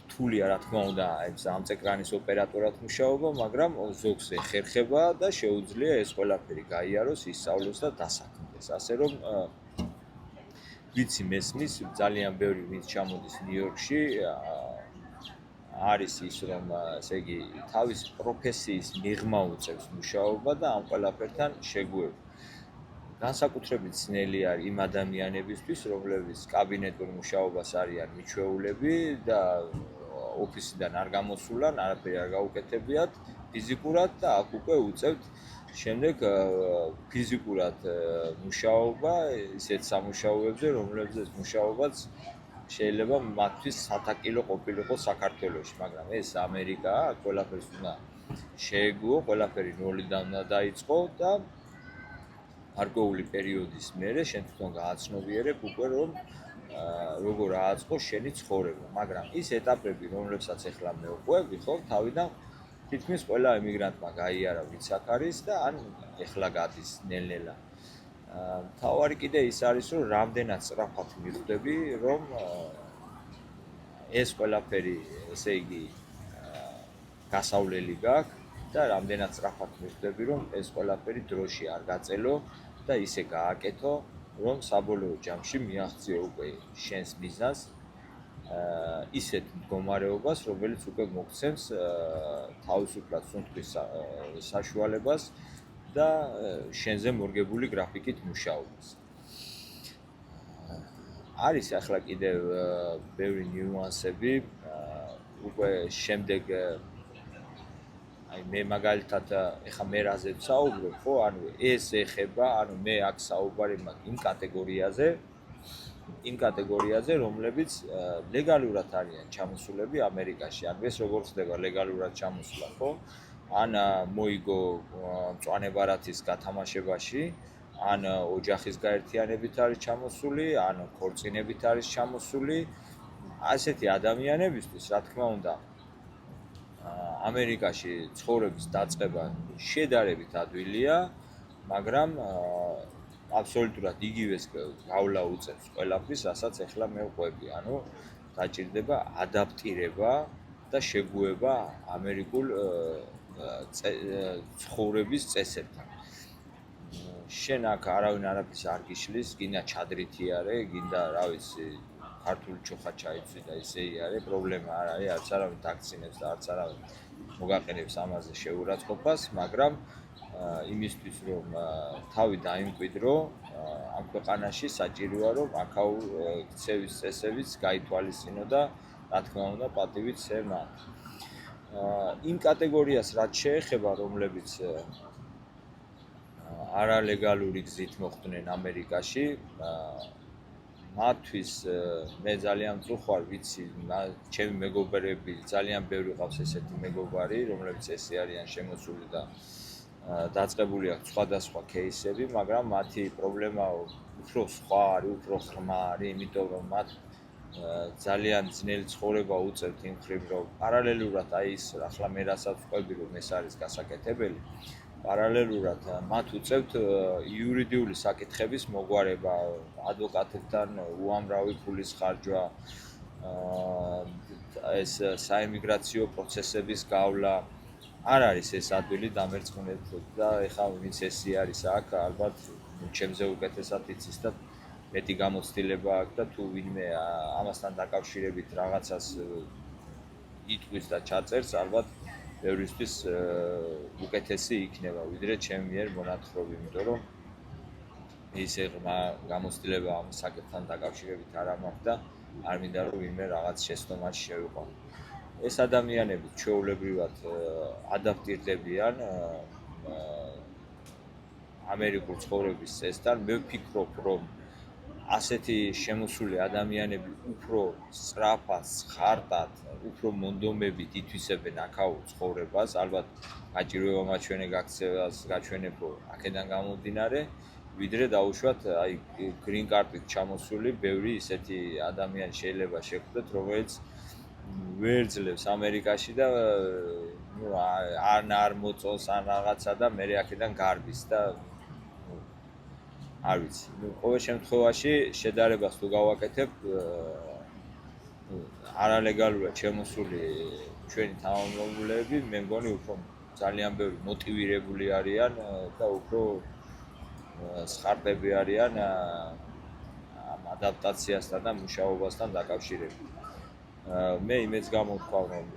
რთულია რა თქმა უნდა, ეს ამწეკრანის ოპერატორად მუშაობა, მაგრამ ზოგს ეხერხება და შეუძლია ეს ყველაფერი გაიაროს, ისწავლოს და დასაქმდეს. ასე რომ ვიცი მესმის ძალიან ბევრი ვინც ჩამოდის ნიუ-იორკში არის ის რომ ესე იგი თავის პროფესიის მიღმა უწევს მუშაობა და ამ ყველაფერთან შეგუება. განსაკუთრებით ძნელი არის იმ ადამიანებისთვის, რომლებიც კაბინეტურ მუშაობას არიან მიჩვეულები და ოფისიდან არ გამოსულან, არაფერი არ გაუკეთებიათ ფიზიკურად და აქ უკვე უწევთ შემდეგ ფიზიკურად მუშაობა ისეთ სამუშაოებზე, რომლებზეც მუშაობაც შეიძლება მათთვის სათაკილო ყოფილიყო საქართველოში, მაგრამ ეს ამერიკაა, ყველაფერს უნდა შეეგუო, ყველაფერი ნოლიდან უნდა დაიწყო და გარკვეული პერიოდის მერე შენ თვითონ გააცნობიერებ უკვე რომ როგორ ააწყო შენი ცხოვრება, მაგრამ ის ეტაპები, რომლებსაც ახლა მე ვყვევი, ხო, თავიდან თითქმის ყველა ემიგრანტმა გაიარა, ვინც აქ არის და ან ახლა გადის ნელ-ნელა. თავარი კიდე ის არის, რომ რამდენად სწრაფად მიხვდები, რომ ეს ყველაფერი, ესე იგი, გასავლელი გაქვს და რამდენად სწრაფად მიხვდები, რომ ეს ყველაფერი დროში არ გაწელო და ისე გააკეთო, რომ საბოლოო ჯამში მიაღწიო უკვე შენს ბიზნესს ისეთ მდგომარეობას, რომელიც უკვე მოგცემს თავისუფლად სუნთქვის საშუალებას და შენზე მორგებული გრაფიკით მუშაობას. არის ახლა კიდევ ბევრი ნიუანსები, უკვე შემდეგ აი მე მაგალითად ეხა მე რაზე ვსაუბრობ, ხო, ანუ ეს ეხება, ანუ მე აქ საუბარი მაქვს იმ კატეგორიაზე, რომლებიც ლეგალურად არიან ჩამოსულები ამერიკაში. ანუ ეს როგორ ხდება ლეგალურად ჩამოსვლა, ხო? ან მოიგო მწვანე ბარათის გათამაშებაში, ან ოჯახის გაერთიანებით არის ჩამოსული, ან ქორწინებით არის ჩამოსული. ასეთი ადამიანებისთვის, რა თქმა უნდა, ამერიკაში ცხოვრების დაწყება შედარებით ადვილია, მაგრამ აბსოლუტურად იგივეს გავლა უწევს ყველაფრის, რასაც ახლა მე ვყვები. ანუ დაჭირდება ადაპტირება და შეგუება ამერიკულ ცხოვრების წესებთან. შენ აქ არავინ არაფერს არ გიშლის, გინდა ჩადრითიარე, გინდა რა ვიცი, ქართული ჩოხა ჩაიცვი და ისე იარე, პრობლემა არ არის, არც არავინ დაქცინებს და არც არავინ მოგაყენებს ამაზე შეურაცხყოფას, მაგრამ იმისთვის რომ თავი დაიმკვიდრო, ამ ქვეყანაში საჭიროა რომ აქაურ ქცევის წესებიც გაითვალისწინო და რა თქმა უნდა პატივით სერმან. იმ კატეგორიას რაც შეეხება, რომლებიც არალეგალური გზით მოხვდნენ ამერიკაში, მათთვის მე ძალიან მწუხვარ, ვიცი, ჩემი მეგობრები ძალიან ბევრი ყავს ესეთი მეგობარი, რომლებიც ესე არიან შემოსული და დაწყებული აქვს სხვადასხვა кейსები, მაგრამ მათი პრობლემა უფრო სხვა არის, უფრო ღრმა არის, იმიტომ რომ მათ ძალიან ძნელი ცხოვრება უწევთ იმ მხრივ, რომ პარალელურად აი ის ახლა მე რასაც ვყვები, რომ ეს არის გასაკეთებელი, პარალელურად მათ უწევთ იურიდიული საკითხების მოგვარება, ადვოკატებთან უამრავი ფულის ხარჯვა, ეს საიმიგრაციო პროცესების გავლა. არ არის ეს ადვილი დამერწმუნეთ და ეხლა ვინც ესი არის აქ, ალბათ ჩემზე უკეთესად იცის და მეტი გამოცდილება აქვს და თუ ვინმე ამასთან დაკავშირებით რაღაცას იტყვის და ჩაწერს, ალბათ ბევრისთვის უკეთესი იქნება, ვიდრე ჩემი მიერ მონათხრობი, იმიტომ რომ ისე გამოცდილება ამ საკითხთან დაკავშირებით არ მაქვს და არ მინდა რომ ვინმე რაღაც შეცდომაში შევიყვანო. ეს ადამიანები ჩვეულებრივად ადაპტირდებიან ამერიკულ ცხოვრების წესთან. მე ვფიქრობ, რომ ასეთი შემოსული ადამიანები უფრო სწრაფად, ხარტად, უფრო მონდომებით ითვისებენ აქაურ ცხოვრებას. ალბათ გაჭირვება მათ ჩვენი გაქცევას გაჩვენებო აქედან გამომდინარე, ვიდრე დაუშვათ აი გრინ კარტით ჩამოსული ბევრი ისეთი ადამიანი შეიძლება შეხვდეთ, რომელიც ვერ ძლევს ამერიკაში და არ მოწონს ან რაღაცა და მე აქედან გარბის და არ ვიცი. ყოველ შემთხვევაში შედარებას თუ გავაკეთებ, არალეგალურად შემოსული ჩვენი თანამდებობები, მე მგონი უფრო ძალიან ბევრი მოტივირებული არიან და უფრო სხარტები არიან ამ ადაპტაციასთან და მუშაობასთან დაკავშირებით. მე იმეც გამოვთქვავ, რომ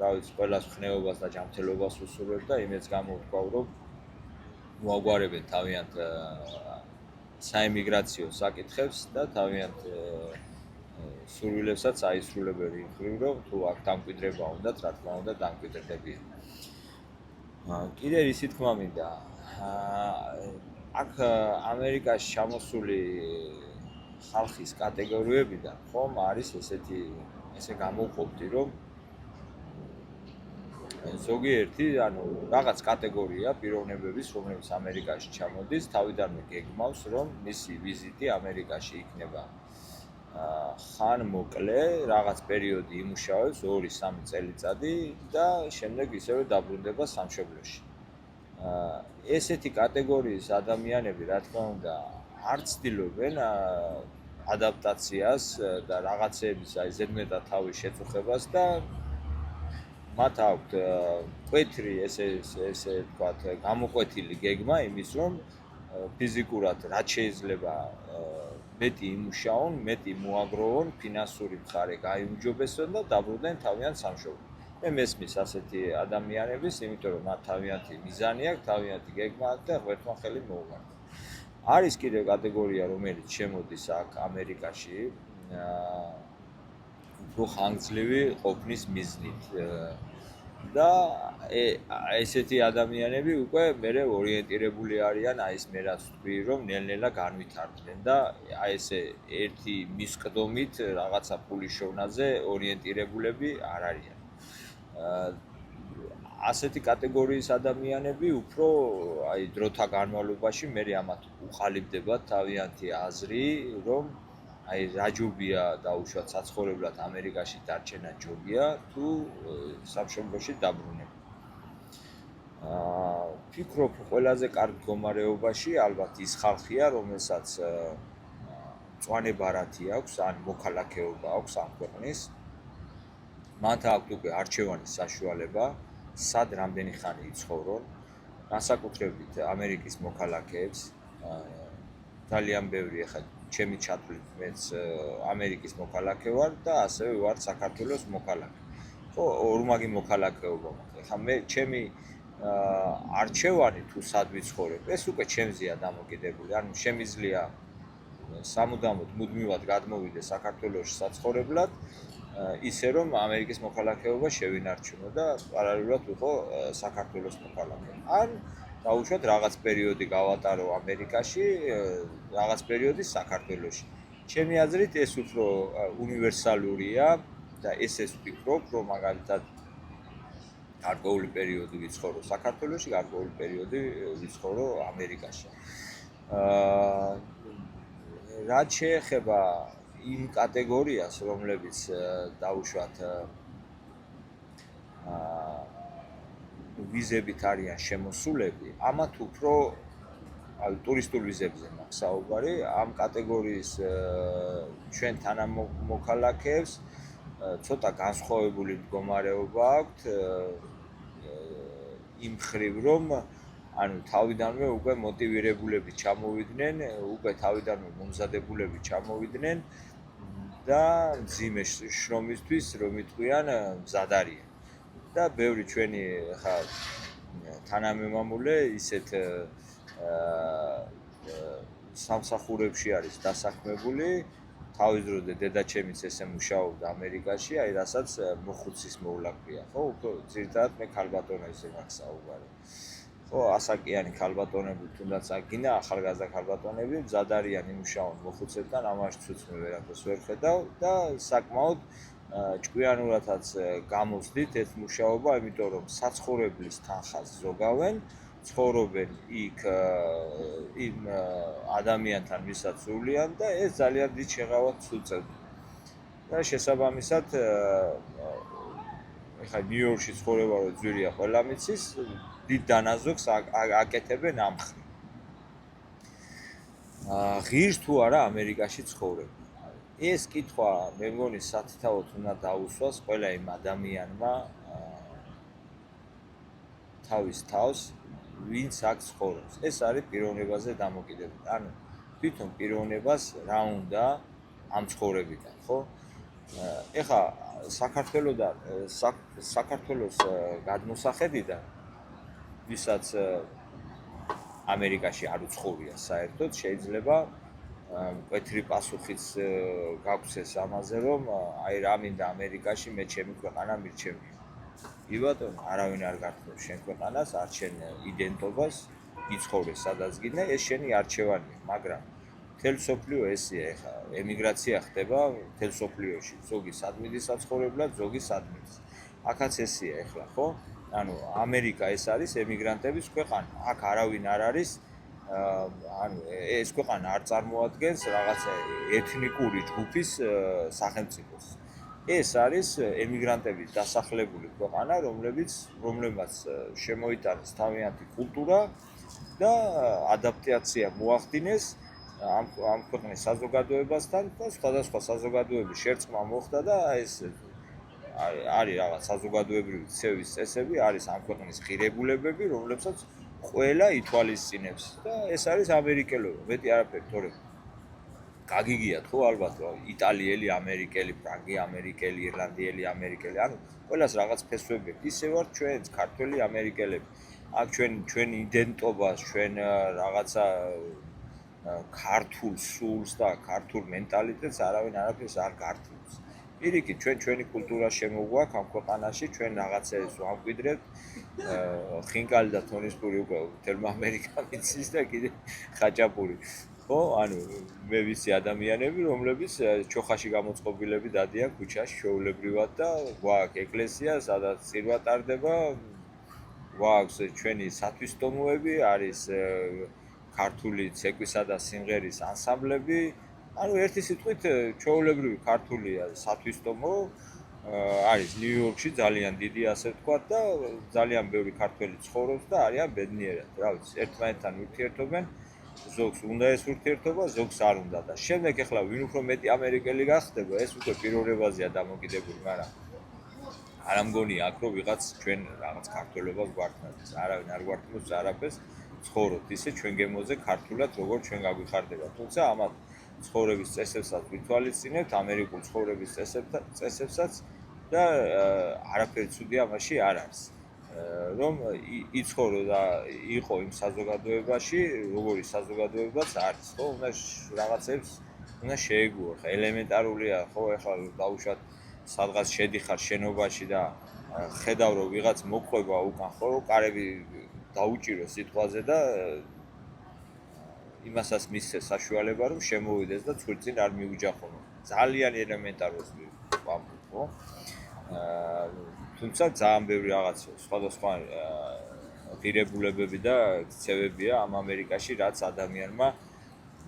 რა ვიცი, ყველას ხნეობას და ჯანმრთელობას უსურვებ და იმეც გამოვთქვავ, რომ მოაგვარებენ თავიანთ საიმიგრაციო საკითხებს და თავიანთ სურვილებსაც აისრულებენ იმ მხრივ, რომ თუ აქ დამკვიდრება უნდათ, რა თქმა უნდა, დამკვიდრდებიან. კიდე ისი თქმა მინდა, აქ ამერიკაში ჩამოსული ხალხის კატეგორიებიდან ხომ არის ესე გამოვყოფდი, რომ ზოგიერთი, ანუ რაღაც კატეგორია პიროვნებების, რომლებიც ამერიკაში ჩამოდის, თავიდანვე გეგმავს, რომ მისი ვიზიტი ამერიკაში იქნება ხან მოკლე, რაღაც პერიოდი იმუშავებს 2-3 წელიწადი და შემდეგ ისევე დაბრუნდება სამშობლოში. ესეთი კატეგორიის ადამიანები, რა თქმა უნდა, არ ცდილობენ ადაპტაციას და რაღაცეების აი ზედმეტად თავის შეწუხებას და მათ აქვთ კვეთრი ესე ვთქვათ, გამოკვეთილი გეგმა იმის, რომ ფიზიკურად რაც შეიძლება მეტი იმუშაონ, მეტი მოაგროვონ, ფინანსური მხარე გაიუმჯობესონ და დაბრუნდნენ თავიანთ სამშობლოში. მე მესმის ასეთი ადამიანების, იმიტომ რომ მათ თავიანთი მიზანი აქვს, თავიანთი გეგმა აქვს და ღმერთმა ხელი მოუგარდა. არის კიდევ კატეგორია, რომელიც შემოდის აქ ამერიკაში უფრო ხანგრძლივი ყოფნის მიზნით. და ესეთი ადამიანები უკვე მერე ორიენტირებული არიან აი ეს მე რაც ვთქვი რომ ნელ-ნელა განვითარდნენ და აი ესე ერთი მისკდომით რაღაცა ფულის შოვნაზე ორიენტირებულები არ არიან. ასეთი კატეგორიის ადამიანები უფრო აი დროთა განმავლობაში მე ამათ უყალიბდება თავიანთი აზრი რომ აი რაჯობია დაუშვათ საცხოვრებლად ამერიკაში დარჩენა ჯობია თუ სამშობლოში დაბრუნება. ფიქრობ ყველაზე კარგ მდგომარეობაში ალბათ ის ხალხია რომელსაც მწვანე ბარათი აქვს ან მოქალაქეობა აქვს ამ ქვეყნის მათ აქვთ უკვე არჩევანის საშუალება სად რამდენი ხანი იცხოვრონ განსაკუთრებით ამერიკის მოქალაქეებს ძალიან ბევრი ახლა ჩემი ჩათვლით მეც ამერიკის მოქალაქე ვარ და ასევე ვარ საქართველოს მოქალაქე. ხო, ორმაგი მოქალაქეობა მაქვს. ახლა მე ჩემი არჩევანი თუ სად ვიცხოვრებ, ეს უკვე ჩემზეა დამოკიდებული. ანუ შემიძლია სამუდამოდ მუდმივად გადმოვიდე საქართველოში საცხოვრებლად, ისე რომ ამერიკის მოქალაქეობა შევინარჩუნო და პარალელურად ვიყო საქართველოს მოქალაქე. ან დაუშვათ რაღაც პერიოდი გავატარო ამერიკაში, რაღაც პერიოდი საქართველოში. ჩემი აზრით ეს უფრო უნივერსალურია და ესეც ვფიქრობ, რომ მაგალითად გარკვეული პერიოდი ვიცხოვრო საქართველოში, გარკვეული პერიოდი ვიცხოვრო ამერიკაში. რაც შეეხება იმ კატეგორიას, რომლებიც დაუშვათ ვიზებით არიან შემოსულები, ამათ უფრო ტურისტულ ვიზებზე მაქვს საუბარი, ამ კატეგორიის ჩვენ თანამოქალაქეებს ცოტა განსხვავებული მდგომარეობა აქვთ იმ მხრივ, რომ ანუ თავიდანვე უკვე მოტივირებულები ჩამოვიდნენ, უკვე თავიდანვე მომზადებულები ჩამოვიდნენ და მძიმე შრომისთვის, რომ იტყვიან, მზად არიან. და ბევრი ჩვენი ხა თანამემამულე ისეთ სამსახურებში არის დასაქმებული, თავის დროზე დედაჩემიც ესე მუშაობდა ამერიკაში, აი რასაც მოხუცის მოვლა ქვია, ხო? უფრო ძირითადად მე ქალბატონებზე მაქვს საუბარი. ხო, ასაკიანი ქალბატონები თუნდაც აგინა, ახალგაზრდა ქალბატონები მზად არიან იმუშაონ მოხუცებთან, ამაში ცუც მე ვერაფერს ვერ ხედავ და საკმაოდ ჭკვიანურადაც გამოსდით ეს მუშაობა, იმიტომ რომ საცხოვრებლის თანხას ზოგავენ, ცხოვრობენ იქ იმ ადამიანთან, ვისაც სულიან და ეს ძალიან დიდ შეღავათს უწევთ. და შესაბამისად ეხლა ნიუ-იორკში ცხოვრება რო ძვირია ყველა მიცის, დიდ დანაზოგს აკეთებენ ამ მხრივ. ღირს თუ არა ამერიკაში ცხოვრება. ეს კითხვა მე მგონი სათითაოდ უნდა დაუსვას ყველა იმ ადამიანმა თავის თავს, ვინც აქ ცხოვრობს. ეს არის პიროვნებაზე დამოკიდებული. ანუ თვითონ პიროვნებას რა უნდა ამ ცხოვრებიდან, ხო? ეხლა საქართველოს გადმოსახედიდან, ვისაც ამერიკაში არ უცხოვრია საერთოდ, შეიძლება მკვეთრი პასუხიც გაქვს ეს ამაზე, რომ აი რა მინდა ამერიკაში მე ჩემი ქვეყანა მირჩევია. კი ბატონო, არავინ არ გართმევს შენ ქვეყანას, არ შენ იდენტობას, იცხოვრე სადაც გინდა, ეს შენი არჩევანია, მაგრამ მთელ სოფლიო ესეა, ეხლა ემიგრაცია ხდება მთელ სოფლიოში, ზოგი სადმიდის საცხოვრებლად, ზოგი სადმიდის. აქაც ესეა ეხლა, ხო? ანუ ამერიკა ეს არის ემიგრანტების ქვეყანა. აქ არავინ არ არის ანუ ეს ქვეყანა არ წარმოადგენს რაღაცა ეთნიკური ჯგუფის სახელმწიფოს. ეს არის ემიგრანტების დასახლებული ქვეყანა, რომლებმაც შემოიტანეს თავიანთი კულტურა და ადაპტაცია მოახდინეს ამ ქვეყნის საზოგადოებასთან და სხვადასხვა საზოგადოების შერწყმა მოხდა და ეს არის რაღაც საზოგადოებრივი ცევის წესები, არის ამ ქვეყნის ღირებულებები, რომლებსაც ყველა ითვალისწინებს და ეს არის ამერიკელობა, მეტი არაფერი, თორემ გაგიგიათ ხო ალბათ რომ იტალიელი, ამერიკელი, ფრანგი, ამერიკელი, ირლანდიელი, ამერიკელი, ანუ ყველას რაღაც ფესვები აქვს. ისე ვარ ჩვენც ქართველი ამერიკელები. აქ ჩვენი იდენტობას, ჩვენ რაღაცა ქართულ სულს და ქართულ მენტალიტეტს არავინ არაფერს არ გართულს. პირიქით, ჩვენი კულტურა შემოგვაქვს ამ ქვეყანაში, ჩვენ რაღაცებს ვამკვიდრებთ. ხინკალი და თონისპური უკვე თელმა ამერიკამ იცის და კიდე ხაჭაპური. ხო, ანუ მე ვიცი ადამიანები, რომლებიც ჩოხაში გამოწყობილები დადიან ქუჩაში ჩვეულებრივად და გვაქვს ეკლესია, სადაც წირვა ტარდება, გვაქვს ჩვენი სათვისტომოები, არის ქართული ცეკვისა და სიმღერის ანსამბლები. ანუ ერთი სიტყვით ჩვეულებრივი ქართულია სათვისტომო არის ნიუ-იორკში ძალიან დიდი ასე ვთქვათ და ძალიან ბევრი ქართველი ცხოვრობს და არიან ბედნიერად, რა ვიცი, ერთმანეთთან ურთიერთობენ, ზოგს უნდა ეს ურთიერთობა, ზოგს არ უნდა და შემდეგ ახლა ვინ უფრო მეტი ამერიკელი გახდება, ეს უკვე პიროვნებაზეა დამოკიდებული, მაგრამ არ ამგონია აქ რომ ვიღაც ჩვენ რაღაც ქართველობას გვართმევს, არავინ არ გვართმევს არაფერს, ცხოვრობთ ისე ჩვენ გემოზე ქართულად, როგორც ჩვენ გაგვიხარდება, თუმცა ამათ ცხოვრების წესებსაც ვითვალისწინებთ, ამერიკულ ცხოვრების წესებსაც და არაფერი ცუდი ამაში არ არის. რომ იცხოვრო და იყო იმ საზოგადოებაში, როგორი საზოგადოებაც არის, ხო, უნდა რაღაცებს უნდა შეეგუო, ხა ელემენტარულია, ხო, ახლა დავუშვათ სადღაც შედიხარ შენობაში და ხედავ რომ ვიღაც მოყვება უკან, ხო, კარები დაუჭირო სიტყვაზე და იმასაც მისცეს საშუალება რომ შემოვიდეს და ცურწინ არ მიუჯახონო. ძალიან ელემენტარული ვამბობ, ხო? თუმცა ძალიან ბევრი რაღაც სხვადასხვა ღირებულებები და ქცევებია ამ ამერიკაში, რაც ადამიანმა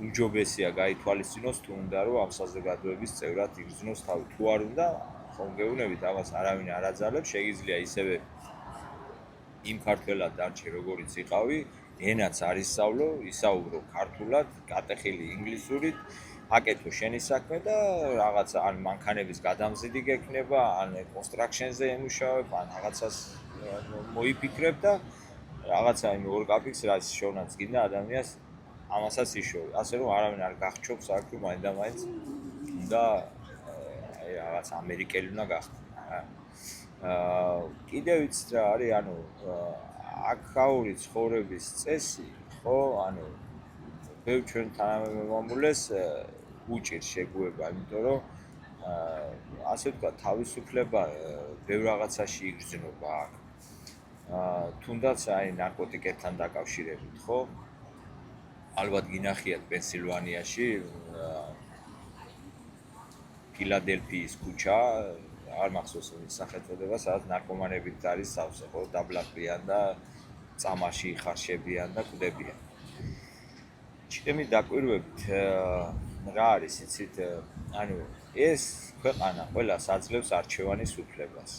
უჯობესია გაითვალისწინოს თუ უნდა რომ ამ საზოგადოების წევრად იგრძნოს თავი. თუ არ უნდა, ხომ გეუბნებით, ამას არავინ არ აძალებს, შეიძლება ისევე იმ ქართველად დარჩე, როგორიც იყავი, ენაც არ ისწავლო, ისაუბრო ქართულად, გატეხილი ინგლისურით, აკეთო შენი საქმე და რაღაცა ან მანქანების გადამზიდი გექნება, ან კონსტრაქშენზე ემუშავებ, ან რაღაცას მოიფიქრებ და რაღაცა იმ ორ კაფიქს რაც შოვნაც გინდა ადამიანს ამასაც იშოვე. ასე რომ არავინ არ გახჩობს აქ რომ მაინდამაინც უნდა რაღაც ამერიკელი უნდა გახდე. კიდევ ვიცით რა არის, ანუ აქაური ცხოვრების წესი, ხო, ანუ ბევრ ჩვენ თანამემამულეს უჭირს შეგუება, იმიტომ რომ ასე ვთქვა, თავისუფლება ბევრ რაღაცაში იგრძნობა აქ. თუნდაც აი ნარკოტიკებთან დაკავშირებით, ხო? ალბათ გინახიათ პენსილვანიაში ფილადელფიის ქუჩა, არ მახსოვს ის სახელწოდება, სადაც ნარკომანები არის სავსე, ხო, დაბლაკბიან და წამაში იხარშებიან და კვდებიან. ჩემი დაკვირვებით რა არის, იცით, ანუ ეს ქვეყანა ყველას აძლევს არჩევანის უფლებას.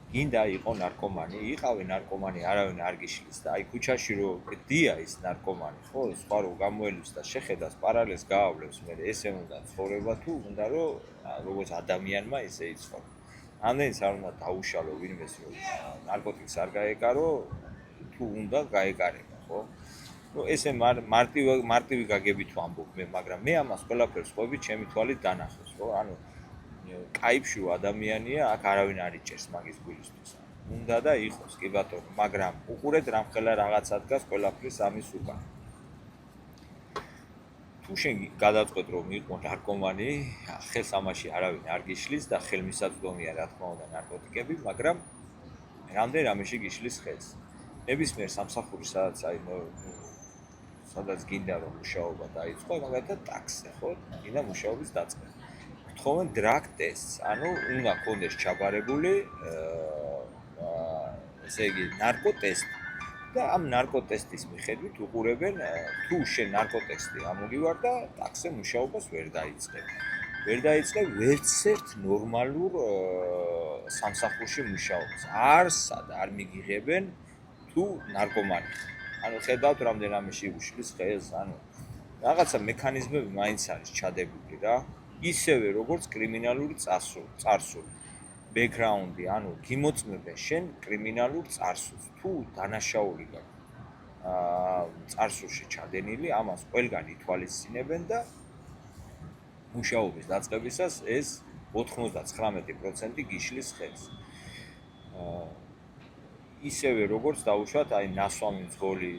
გინდა იყო ნარკომანი, იყავი ნარკომანი, არავინ არ გიშლის და აი ქუჩაში რო გდია ის ნარკომანი, ხო, სხვა რო გამოელვის და შეხედას პარალელს გაავლევს, მე ესე უნდა ცხოვრება თუ უნდა რომ როგორც ადამიანმა ისე იცხოვრა. ამდენიც არ უნდა დაუშალო ვინმეს რომ ნარკოტიკს არ გაეკარო, თუ უნდა გაეკარება, ხო? ნუ ესე მარტივი გაგებით ვამბობ მე, მაგრამ მე ამას ყველაფერს ყვები ჩემი თვალით დანახოს, ხო? ანუ კაიფში ადამიანია, აქ არავინ არ იჭერს მაგის გულისთვის. უნდა და იყოს, კი ბატონო, მაგრამ უყურეთ რამხელა რაღაცა დგას ყველაფრის ამის უკან. თუ შენ გადაწყვეტ რომ იყო ნარკომანი, ხელს ამაში არავინ არ გიშლის და ხელმისაწვდომია რა თქმა უნდა ნარკოტიკები, მაგრამ რამდენ რამეში გიშლის ხელს. ნებისმიერ სამსახურში სადაც გინდა რომ მუშაობა დაიწყო, მაგალითად ტაქსზე, ხო? გინდა მუშაობის დაწყება. გთხოვენ დრაგ ტესტს, ანუ უნდა გქონდეს ჩაბარებული ესე იგი ნარკოტესტი და ამ ნარკოტესტის მიხედვით უყურებენ თუ შენ ნარკოტესტი ამოგივარ და ტაქსზე მუშაობას ვერ დაიწყებ. ვერ დაიწყებ ვერცერთ ნორმალურ სამსახურში მუშაობას. არსად არ მიგიღებენ თუ ნარკომანი. ანუ ხედავთ რამდენ რამეში უშლის ხელს, ანუ რაღაცა მექანიზმები მაინც არის ჩადებული რა. ისევე როგორც კრიმინალური წარსული. ბექგრაუნდი, ანუ გიმოწმებენ შენ კრიმინალურ წარსულს. თუ დანაშაული გაქვს წარსულში ჩადენილი, ამას ყველგან ითვალისწინებენ და მუშაობის დაწყებისას ეს 99% გიშლის ხელს. ისევე როგორც დავუშვათ, აი ნასვამი მძღოლი,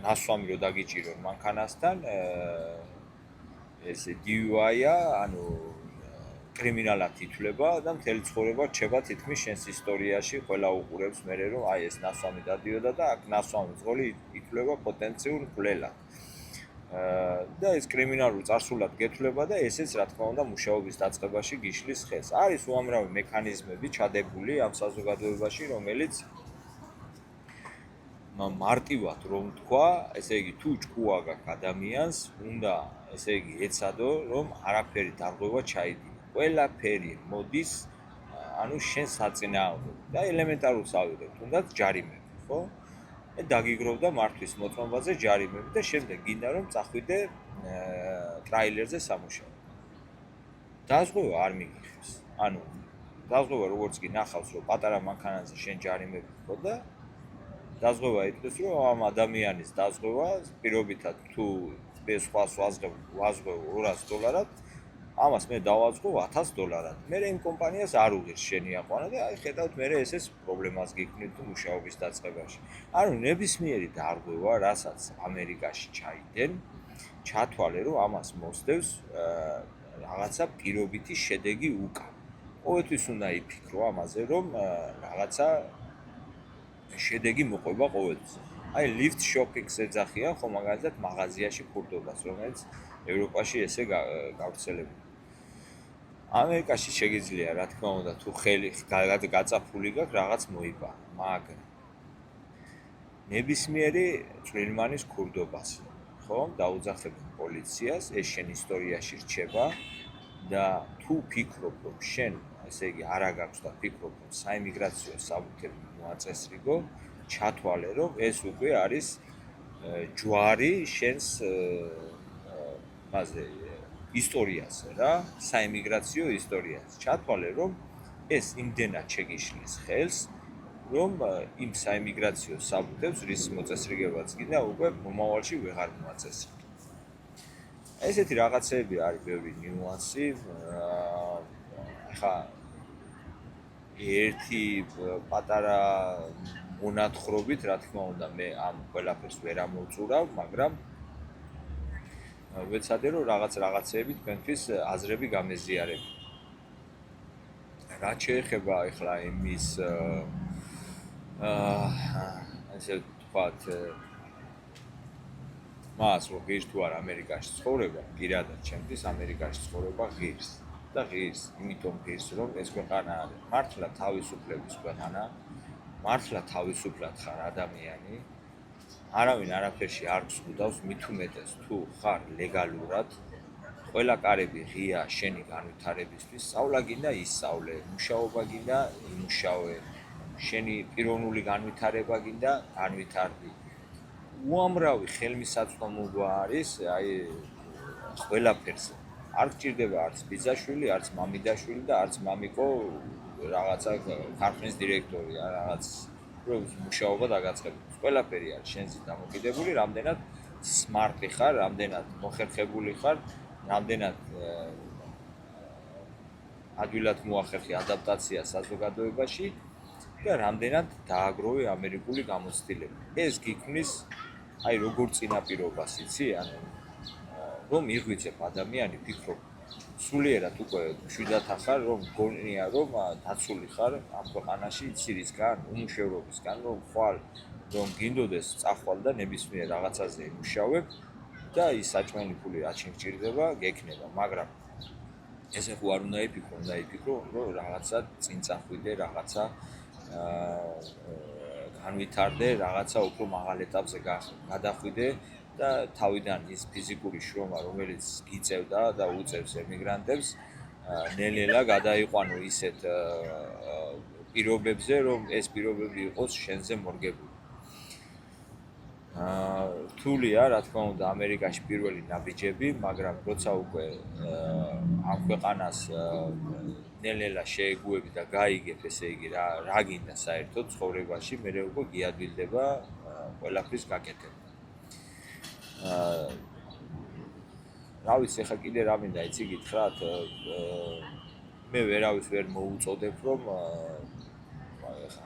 ნასვამი რო დაგიჭირონ მანქანასთან, ეს DUI-ა, ანუ კრიმინალად ითვლება და მთელი ცხოვრება რჩება თითქმის შენს ისტორიაში, ყველა უყურებს მერე რომ აი ეს ნასვამი დადიოდა და აქ ნასვამი ძღოლი ითვლება პოტენციურ მკვლელად. და ეს კრიმინალურ წარსულად გეთვლება და ესეც რა თქმა უნდა მუშაობის დაწყებაში გიშლის ხელს. არის უამრავი მექანიზმები ჩადებული ამ საზოგადოებაში, რომელიც მარტივად რომ თქვა, ესე იგი თუ ჭკუა გაქვს ადამიანს, უნდა ესე იგი ეცადო რომ არაფერი დარღვევა ჩაიდინა. ყველაფერი მოდის ანუ შენ საწინააღმდეგო და ელემენტარულად ავიღებ, თუნდაც ჯარიმები, ხო? დაგიგროვდა მართვის მოწმობაზე ჯარიმები და შემდეგ გინდა რომ წახვიდე ტრაილერზე სამუშაო. დაზღვევა არ მიგიხებს. ანუ დაზღვევა როგორც კი ნახავს რომ პატარა მანქანაზე შენ ჯარიმები ხო და დაზღვევა ითქვეს რომ ამ ადამიანის დაზღვევა პირობითად თუ სხვა ვაზღვევ $200, ამას მე დავაზღვევ $1000. მე იმ კომპანიას არ უღირს შენი აყვანა და აი ხედავთ მე ესეც პრობლემას გიქმნით თუ მუშაობის დაწყებაში. ანუ ნებისმიერი დარღვევა, რასაც ამერიკაში ჩაიდენ, ჩათვალე რომ ამას მოსდევს რაღაცა პირობითი შედეგი უკან. ყოველთვის უნდა იფიქრო ამაზე რომ რაღაცა შედეგი მოყვება ყოველთვის. აი lift shopping-ს ეძახიან ხო მაგალითად მაღაზიაში ფურდობას, რომელიც ევროპაში ესე გავრცელებული. ამერიკაში შეგიძლია რა თქმა უნდა თუ ხელი გაწაფული გაქვს რაღაც მოიპარო, მაგრამ ნებისმიერი წვრილმანის ქურდობას, ხო, დაუძახებენ პოლიციას, ეს შენ ისტორიაში რჩება და თუ ფიქრობ რომ შენ ესე იგი არა გაქვს და ფიქრობ რომ საიმიგრაციო საბუთები მოაწესრიგო, ჩათვალე რომ ეს უკვე არის ჯვარი შენს მასე ისტორიაზე რა, საიმიგრაციო ისტორიაზე. ჩათვალე რომ ეს იმდენად შეგიშლის ხელს, რომ იმ საიმიგრაციო საბუთებს რის მოწესრიგებაც გინდა უკვე მომავალში ვეღარ მოაწესრიგო. ესეთი რაღაცები არის ბევრი ნიუანსი. ხა ერთი პატარა მონათხრობით, რა თქმა უნდა, მე ამ ყველაფერს ვერ ამოვწურავ, მაგრამ ვეცადე რომ რაღაცეები თქვენთვის აზრები გამეზიარებ. რაც შეეხება ახლა იმის ასე ვთქვათ მას რომ ღირს თუ არ ამერიკაში ცხოვრება, პირადად ჩემთვის ამერიკაში ცხოვრება ღირს და ღირს, იმიტომ ღირს რომ ეს ქვეყანა არის მართლა თავისუფლების ქვეყანა, მართლა თავისუფლად ხარ ადამიანი, არავინ არაფერში არ გსხუდავს, მით უმეტეს თუ ხარ ლეგალურად, ყველა კარები ღია შენი განვითარებისთვის, სწავლა გინდა ისწავლე, მუშაობა გინდა იმუშავე, შენი პიროვნული განვითარება გინდა განვითარდი. უამრავი ხელმისაწვდომობა არის, აი ყველაფერზე. არ გჭირდება არც ბიძაშვილი, არც მამიდაშვილი და არც მამიკო რაღაცა ქარხნის დირექტორი, რაღაც მუშაობა დაგაწყებინოს. ყველაფერი არის შენზე დამოკიდებული, რამდენად სმარტი ხარ, რამდენად მოხერხებული ხარ, რამდენად ადვილად მოახერხი ადაპტაცია საზოგადოებაში და რამდენად დააგროვე ამერიკული გამოცდილება. ეს გიქმნის აი როგორ წინაპირობას იცი, ანუ რომ იღვიძებ ადამიანი ფიქრობ სულიერად უკვე მშვიდად ახარ, რომ გონია რომ დაცული ხარ ამ ქვეყანაში ცირისგან, უმუშევრობისგან, რომ ხვალ რომ გინდოდეს წახვალ და ნებისმიერ რაღაცაზე იმუშავებ და ის საჭმელი ფული რაც შეგჭირდება, გექნება, მაგრამ ესე ხო არ უნდა იფიქრო, უნდა იფიქრო, რომ რაღაცა წინ წახვიდე, რაღაცა განვითარდე, რაღაცა უფრო მაღალ ეტაპზე გადახვიდე და თავიდან ის ფიზიკური შრომა, რომელიც გიწევდა და უწევს ემიგრანტებს, ნელ-ნელა გადაიყვანო ისეთ პირობებზე, რომ ეს პირობები იყოს შენზე მორგებული. რთულია, რა თქმა უნდა, ამერიკაში პირველი ნაბიჯები, მაგრამ როცა უკვე ამ ქვეყანას ნელ-ნელა შეეგუები და გაიგებ, ესე იგი, რა გინდა საერთოდ ცხოვრებაში, მერე უკვე გიადვილდება ყველაფრის გაკეთება. რა ვიცი, ახლა კიდე რა მინდა იცი გითხრათ, მე ვერავის ვერ მოუწოდებ, რომ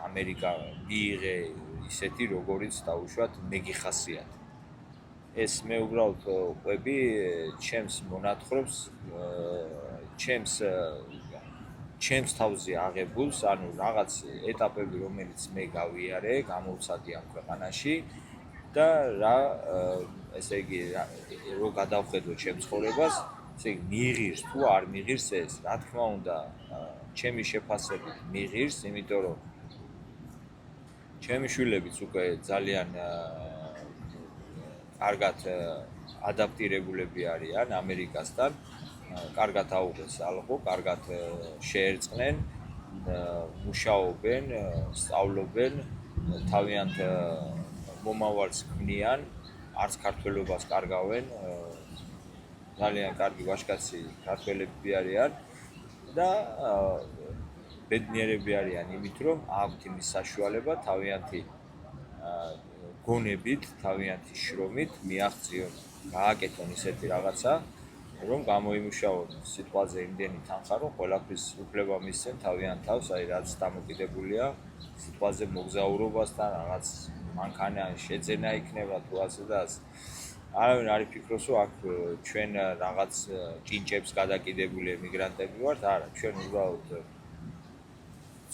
ამერიკა მიიღე ისეთი, როგორიც დაუშვათ მეგიხასიათე. ეს მე უბრალოდ ყვები ჩემს მონათხრობს, ჩემს ჩემს თავზე აღებულს, ანუ რაღაც ეტაპები, რომელიც მე გავიარე, გამოვცადი ამ ქვეყანაში და რა ესე იგი რო გადავხედო ჩემს ცხოვრებას, ესე იგი მიღირს თუ არ მიღირს ეს, რა თქმა უნდა, ჩემი შეფასებით მიღირს, იმიტომ რომ ჩემი შვილებიც უკვე ძალიან კარგად ადაპტირებულები არიან ამერიკასთან, კარგად აუღეს ალღო, კარგად შეერწყნენ, მუშაობენ, სწავლობენ, თავიანთ მომავალს ქმნიან, არც ქართველობას კარგავენ, ძალიან კარგი ვაჟკაცი ქართველები არიან და ბედნიერები არიან იმით, რომ აქვთ იმის საშუალება თავიანთი გონებით, თავიანთი შრომით მიაღწიონ, გააკეთონ ისეთი რაღაცა, რომ გამოიმუშაონ სიტყვაზე იმდენი თანხა, რომ ყველაფრის უფლება მისცენ თავიანთ თავს, აი რაც დამოკიდებულია სიტყვაზე მოგზაურობასთან, რაღაც მანქანა შეძენა იქნება თუ ასე და ასე. არავინ არ იფიქროს, რომ აქ ჩვენ რაღაც ჭინჭებს გადაკიდებული ემიგრანტები ვართ, არა, ჩვენ უბრალოდ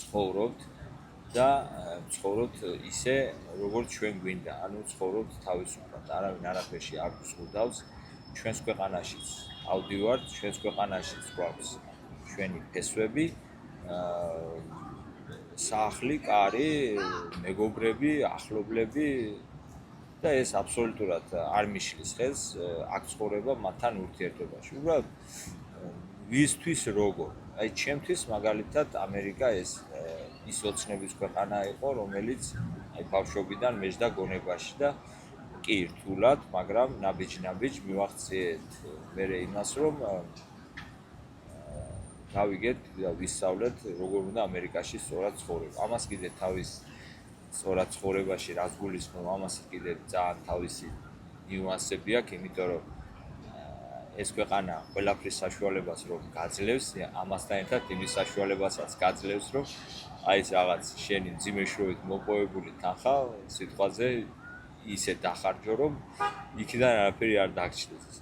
ცხოვრობთ და ცხოვრობთ ისე, როგორც ჩვენ გვინდა, ანუ ცხოვრობთ თავისუფლად, არავინ არაფერში არ გვზღუდავს, ჩვენს ქვეყანაშიც ავდივართ, ჩვენს ქვეყანაშიც გვაქვს ჩვენი ფესვები, სახლი, კარი, მეგობრები, ახლობლები და ეს აბსოლუტურად არ მიშლის ხელს აქ ცხოვრება მათთან ურთიერთობაში. უბრალოდ ვისთვის როგორ? აი ჩემთვის მაგალითად ამერიკა ის ოცნების ქვეყანა იყო, რომელიც აი ბავშვობიდან მეჯდა გონებაში და კი რთულად, მაგრამ ნაბიჯ მივახციეთ მერე იმას, რომ გავიგეთ და ვისწავლეთ, როგორ უნდა ამერიკაში სწორად ცხოვრება. ამას კიდე თავის სწორად ცხოვრებაში რაც გულისხმობ, ამას კიდე ძალიან თავისი ნიუანსები აქვს, იმიტომ რომ ეს ქვეყანა ყველაფრის საშუალებას რომ გაძლევს, ამასთან ერთად იმის საშუალებასაც გაძლევს, რომ აი ეს რაღაც შენი მძიმე შრომით მოპოვებული თანხა სიტყვაზე ისე დახარჯო, რომ იქიდან არაფერი არ დაგჭირდეს.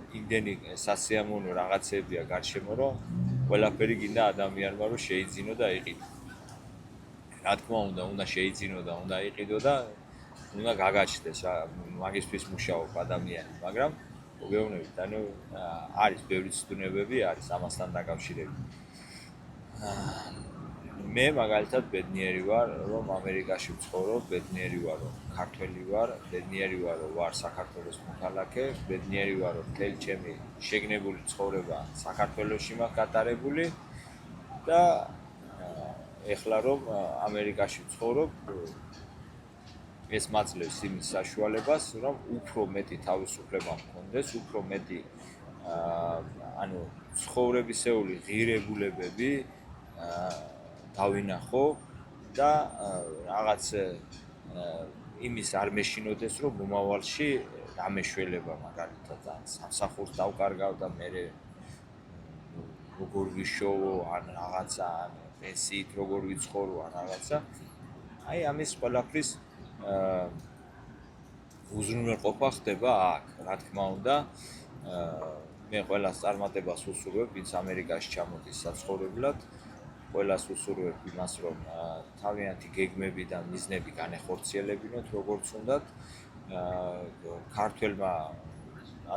იმდენი სასიამოვნო რაღაცებია გარშემო, რომ ყველაფერი გინდა ადამიანმა რომ შეიძინო და იყიდო. რა თქმა უნდა შეიძინო და უნდა იყიდო და უნდა გაგაჩნდეს რა, მაგისთვის მუშაობ ადამიანი, მაგრამ მოგეუბნებით, ანუ არის ბევრი ცდუნებები არის ამასთან დაკავშირებით. მე მაგალითად ბედნიერი ვარ, რომ ამერიკაში ვცხოვრობ, ბედნიერი ვარ, რომ ქართველი ვარ, ბედნიერი ვარ, რომ ვარ საქართველოს მოქალაქე, ბედნიერი ვარ, რომ მთელი ჩემი შეგნებული ცხოვრება საქართველოში მაქვს გატარებული და ეხლა რომ ამერიკაში ვცხოვრობ, ეს მაძლევს იმის საშუალებას, რომ უფრო მეტი თავისუფლება მქონდეს, უფრო მეტი ანუ ცხოვრებისეული ღირებულებები დავინახო და რაღაც იმის არ მეშინოდეს, რომ მომავალში დამეშველება მაგალითად სამსახურს დავკარგავ და მე როგორ ვიშოვო, ან რაღაცა, ან პენსიით როგორ ვიცხოვრო, ან რაღაცა. აი ამის ყველაფრის უზრუნველყოფა ხდება აქ, რა თქმა უნდა. მე ყველას წარმატებას ვუსურვებ, ვინც ამერიკაში ჩამოდის საცხოვრებლად. ყველას ვუსურვებ იმას, რომ თავიანთი გეგმები და მიზნები განეხორციელებინოთ, როგორც უნდათ. ქართველმა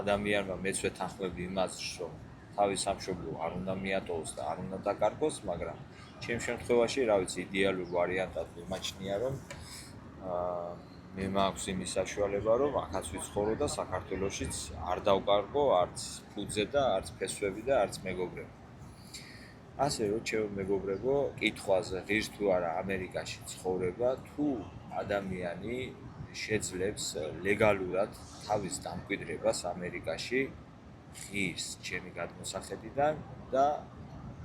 ადამიანმა მეც ვეთანხმები იმას, რომ თავის სამშობლო არ უნდა მიატოვოს და არ უნდა დაკარგოს, მაგრამ ჩემ შემთხვევაში, რა ვიცი, იდეალურ ვარიანტად მიმაჩნია, რომ მე მაქვს იმის საშუალება, რომ აქაც ვიცხოვრო და საქართველოშიც არ დავკარგო არც ფუძე და არც ფესვები და არც მეგობრები. ასე რომ ჩემო მეგობრებო, კითხვაზე ღირს თუ არა ამერიკაში ცხოვრება, თუ ადამიანი შეძლებს ლეგალურად თავის დამკვიდრებას ამერიკაში, ღირს ჩემი გადმოსახედიდან და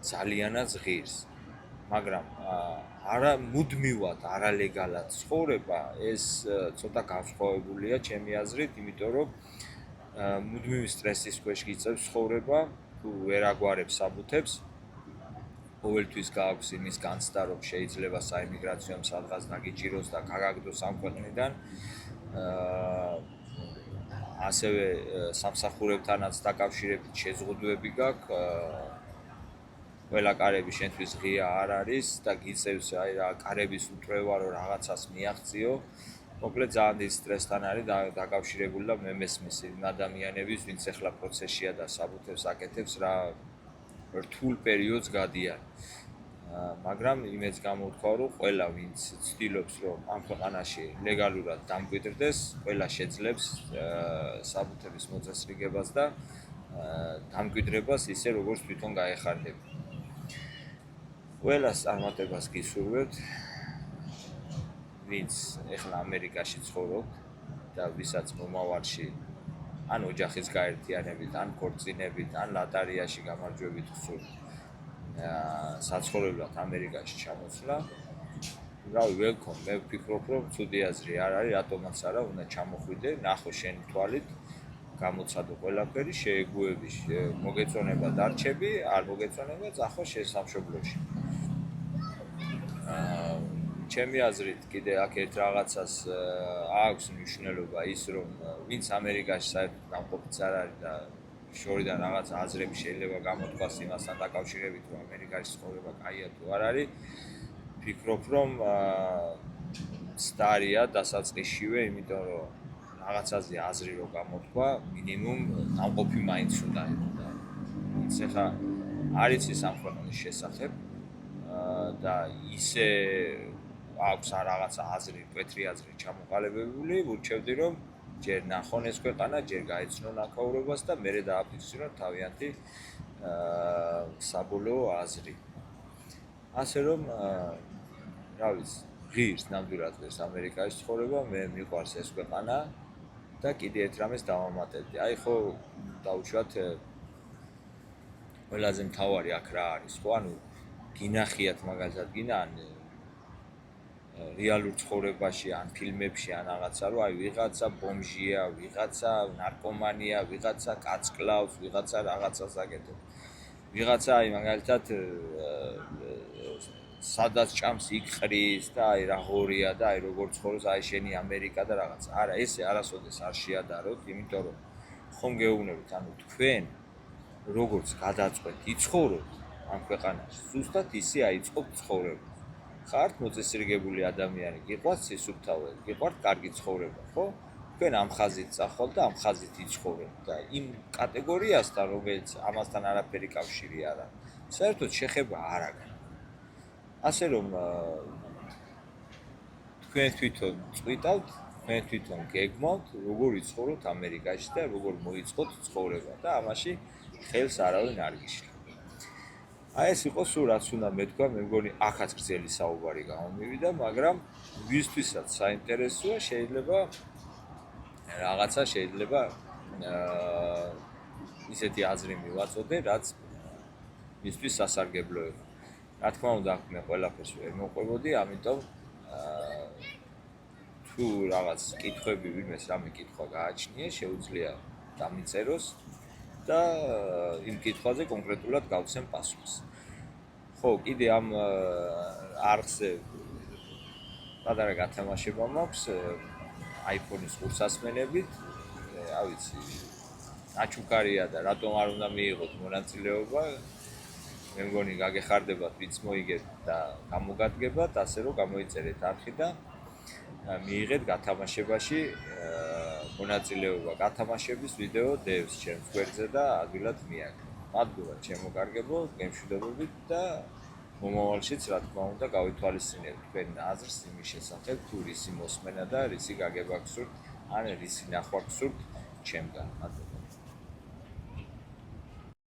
ძალიანაც ღირს. მაგრამ არა მუდმივად არალეგალად ცხოვრება, ეს ცოტა განსხვავებულია ჩემი აზრით, იმიტომ რომ მუდმივი სტრესის ქვეშ გიწევს ცხოვრება, თუ ვერ აგვარებს საბუთებს, ყოველთვის გააქვს იმის განცდა, რომ შეიძლება საიმიგრაციო სადღაც დაგიჭიროს და გაგაგდოს ამ ქვეყნიდან. ასევე სამსახურებთანაც დაკავშირებით შეზღუდვები გაქვს. ყველა კარები შენთვის ღია არ არის და გიწევს აი რა კარების უტყევა რომ რაღაცას მიაღწიო. მოკლედ ძალიან დიდ სტრესთან არის დაკავშირებული და მე მესმის იმ ადამიანების, ვინც ახლა პროცესშია და საბუთებს აკეთებს რა რთულ პერიოდს გადიან. მაგრამ იმედს გამოუთქვა რომ ყველა ვინც ცდილობს რომ ამ ქვეყანაში ლეგალურად დამკვიდრდეს, ყველა შეძლებს საბუთების მოწესრიგებას და დამკვიდრებას ისე როგორც თვითონ გაეხარდება. ყველას წარმატებას გისურვებთ, ვინც ახლა ამერიკაში ცხოვრობთ და ვისაც მომავალში ან ოჯახის გაერთიანებით, ან ქორწინებით, ან ლატარიაში გამარჯვებით გსურთ საცხოვრებლად ამერიკაში ჩამოსვლა. რავი, welcome. მე ვფიქრობ, რომ ცუდი აზრი არ არის, რატომაც არა, უნდა ჩამოხვიდე, ნახო შენი თვალით, გამოცადო ყველაფერი, შეეგუები, მოგეწონება დარჩები, არ მოგეწონება, წახო შესამშობლოში. ჩემი აზრით კიდე აქ ერთ რაღაცას აქვს მნიშვნელობა ის, რომ ვინც ამერიკაში საერთოდ დამყოფიც არ არის და შორიდან რაღაც აზრები შეიძლება გამოთქვას იმასთან დაკავშირებით, რომ ამერიკაში ცხოვრება კაია თუ არ არის, ვფიქრობ, რომ ცდარია დასაწყისშივე, იმიტომ რომ რაღაცაზე აზრი რო გამოთქვა, მინიმუმ ნამყოფი მაინც უნდა იყოს. იცი ხა არის ის ამ ქვეყნის შესახებ და ისე აქვს რაღაცა აზრი, მკვეთრი აზრი ჩამოყალიბებული, ვურჩევდი რომ ჯერ ნახონ ეს ქვეყანა, ჯერ გაეცნონ აქაურობას და მერე დააფიქსირონ თავიანთი საბოლოო აზრი. ასე რომ რა ვიცი, ღირს ნამდვილად ღირს ამერიკაში ცხოვრება, მე მიყვარს ეს ქვეყანა და კიდე ერთ რამეს დავამატებდი. აი ხო დაუშვათ ყველაზე მთავარი აქ რა არის, ხო? ანუ გინახიათ მაგალითად გინა ან რეალურ ცხოვრებაში, ან ფილმებში, ან რაღაცა, რომ აი ვიღაცა ბომჟია, ვიღაცა ნარკომანია, ვიღაცა კაცს კლავს, ვიღაცა რაღაცას აკეთებს. ვიღაცა აი მაგალითად სადაც ჭამს იქ ყრის და აი რა ღორია და აი როგორ ცხოვრობს აი შენი ამერიკა და რაღაცა. არა, ესე არასოდეს არ შეადაროთ, იმიტომ რომ ხომ გეუბნებით, ანუ თქვენ როგორც გადაწყვეტ იცხოვროთ ამ ქვეყანაში, ზუსტად ისე აიწყობთ ცხოვრება. ხართ მოწესრიგებული ადამიანი, გიყვართ სისუფთავე, გიყვართ კარგი ცხოვრება, ხო? თქვენ ამ ხაზით წახვალთ და ამ ხაზით იცხოვრებთ და იმ კატეგორიასთან, რომელიც ამასთან არაფერი კავშირი არ აქვს, საერთოდ შეხება არ აქვს. ასე რომ თქვენ თვითონ წვიტავთ, თქვენ თვითონ გეგმავთ, როგორ იცხოვროთ ამერიკაში და როგორ მოიწყოთ ცხოვრება და ამაში ხელს არავინ არ გიშლით. აი ეს იყო სულ რაც უნდა მეთქვა, მე მგონი აქაც გრძელი საუბარი გამომივიდა, მაგრამ ვისთვისაც საინტერესოა, შეიძლება რაღაცა შეიძლება ისეთი აზრი მივაწოდე, რაც მისთვის სასარგებლოა. რა თქმა უნდა, მე ყველაფერს ვერ მოყვებოდი, ამიტომ თუ რაღაც კითხვები ვინმეს რამე კითხვა გააჩნია, შეუძლია დამიწეროს და იმ კითხვაზე კონკრეტულად გავცემ პასუხს. ხო, კიდე ამ არხზე პატარა გათამაშება მაქვს iPhone-ის ყურსასმენებით, რა ვიცი, აჩუქარია და რატომ არ უნდა მიიღოთ მონაწილეობა, მე მგონი გაგეხარდებათ, ვინც მოიგეთ და გამოგადგებათ, ასე რომ გამოიწერეთ არხი და მიიღეთ გათამაშებაში მონაწილეობა. გათამაშების ვიდეო დევს ჩემს გვერდზე და ადვილად მიაგეთ. მადლობა ჩემო კარგებო, გემშვიდობებით და მომავალშიც რა თქმა უნდა გავითვალისწინებთ თქვენ აზრს იმის შესახებ, თუ რისი მოსმენა და რისი გაგება გსურთ, ან რისი ნახვა გსურთ ჩემგან. მადლობა.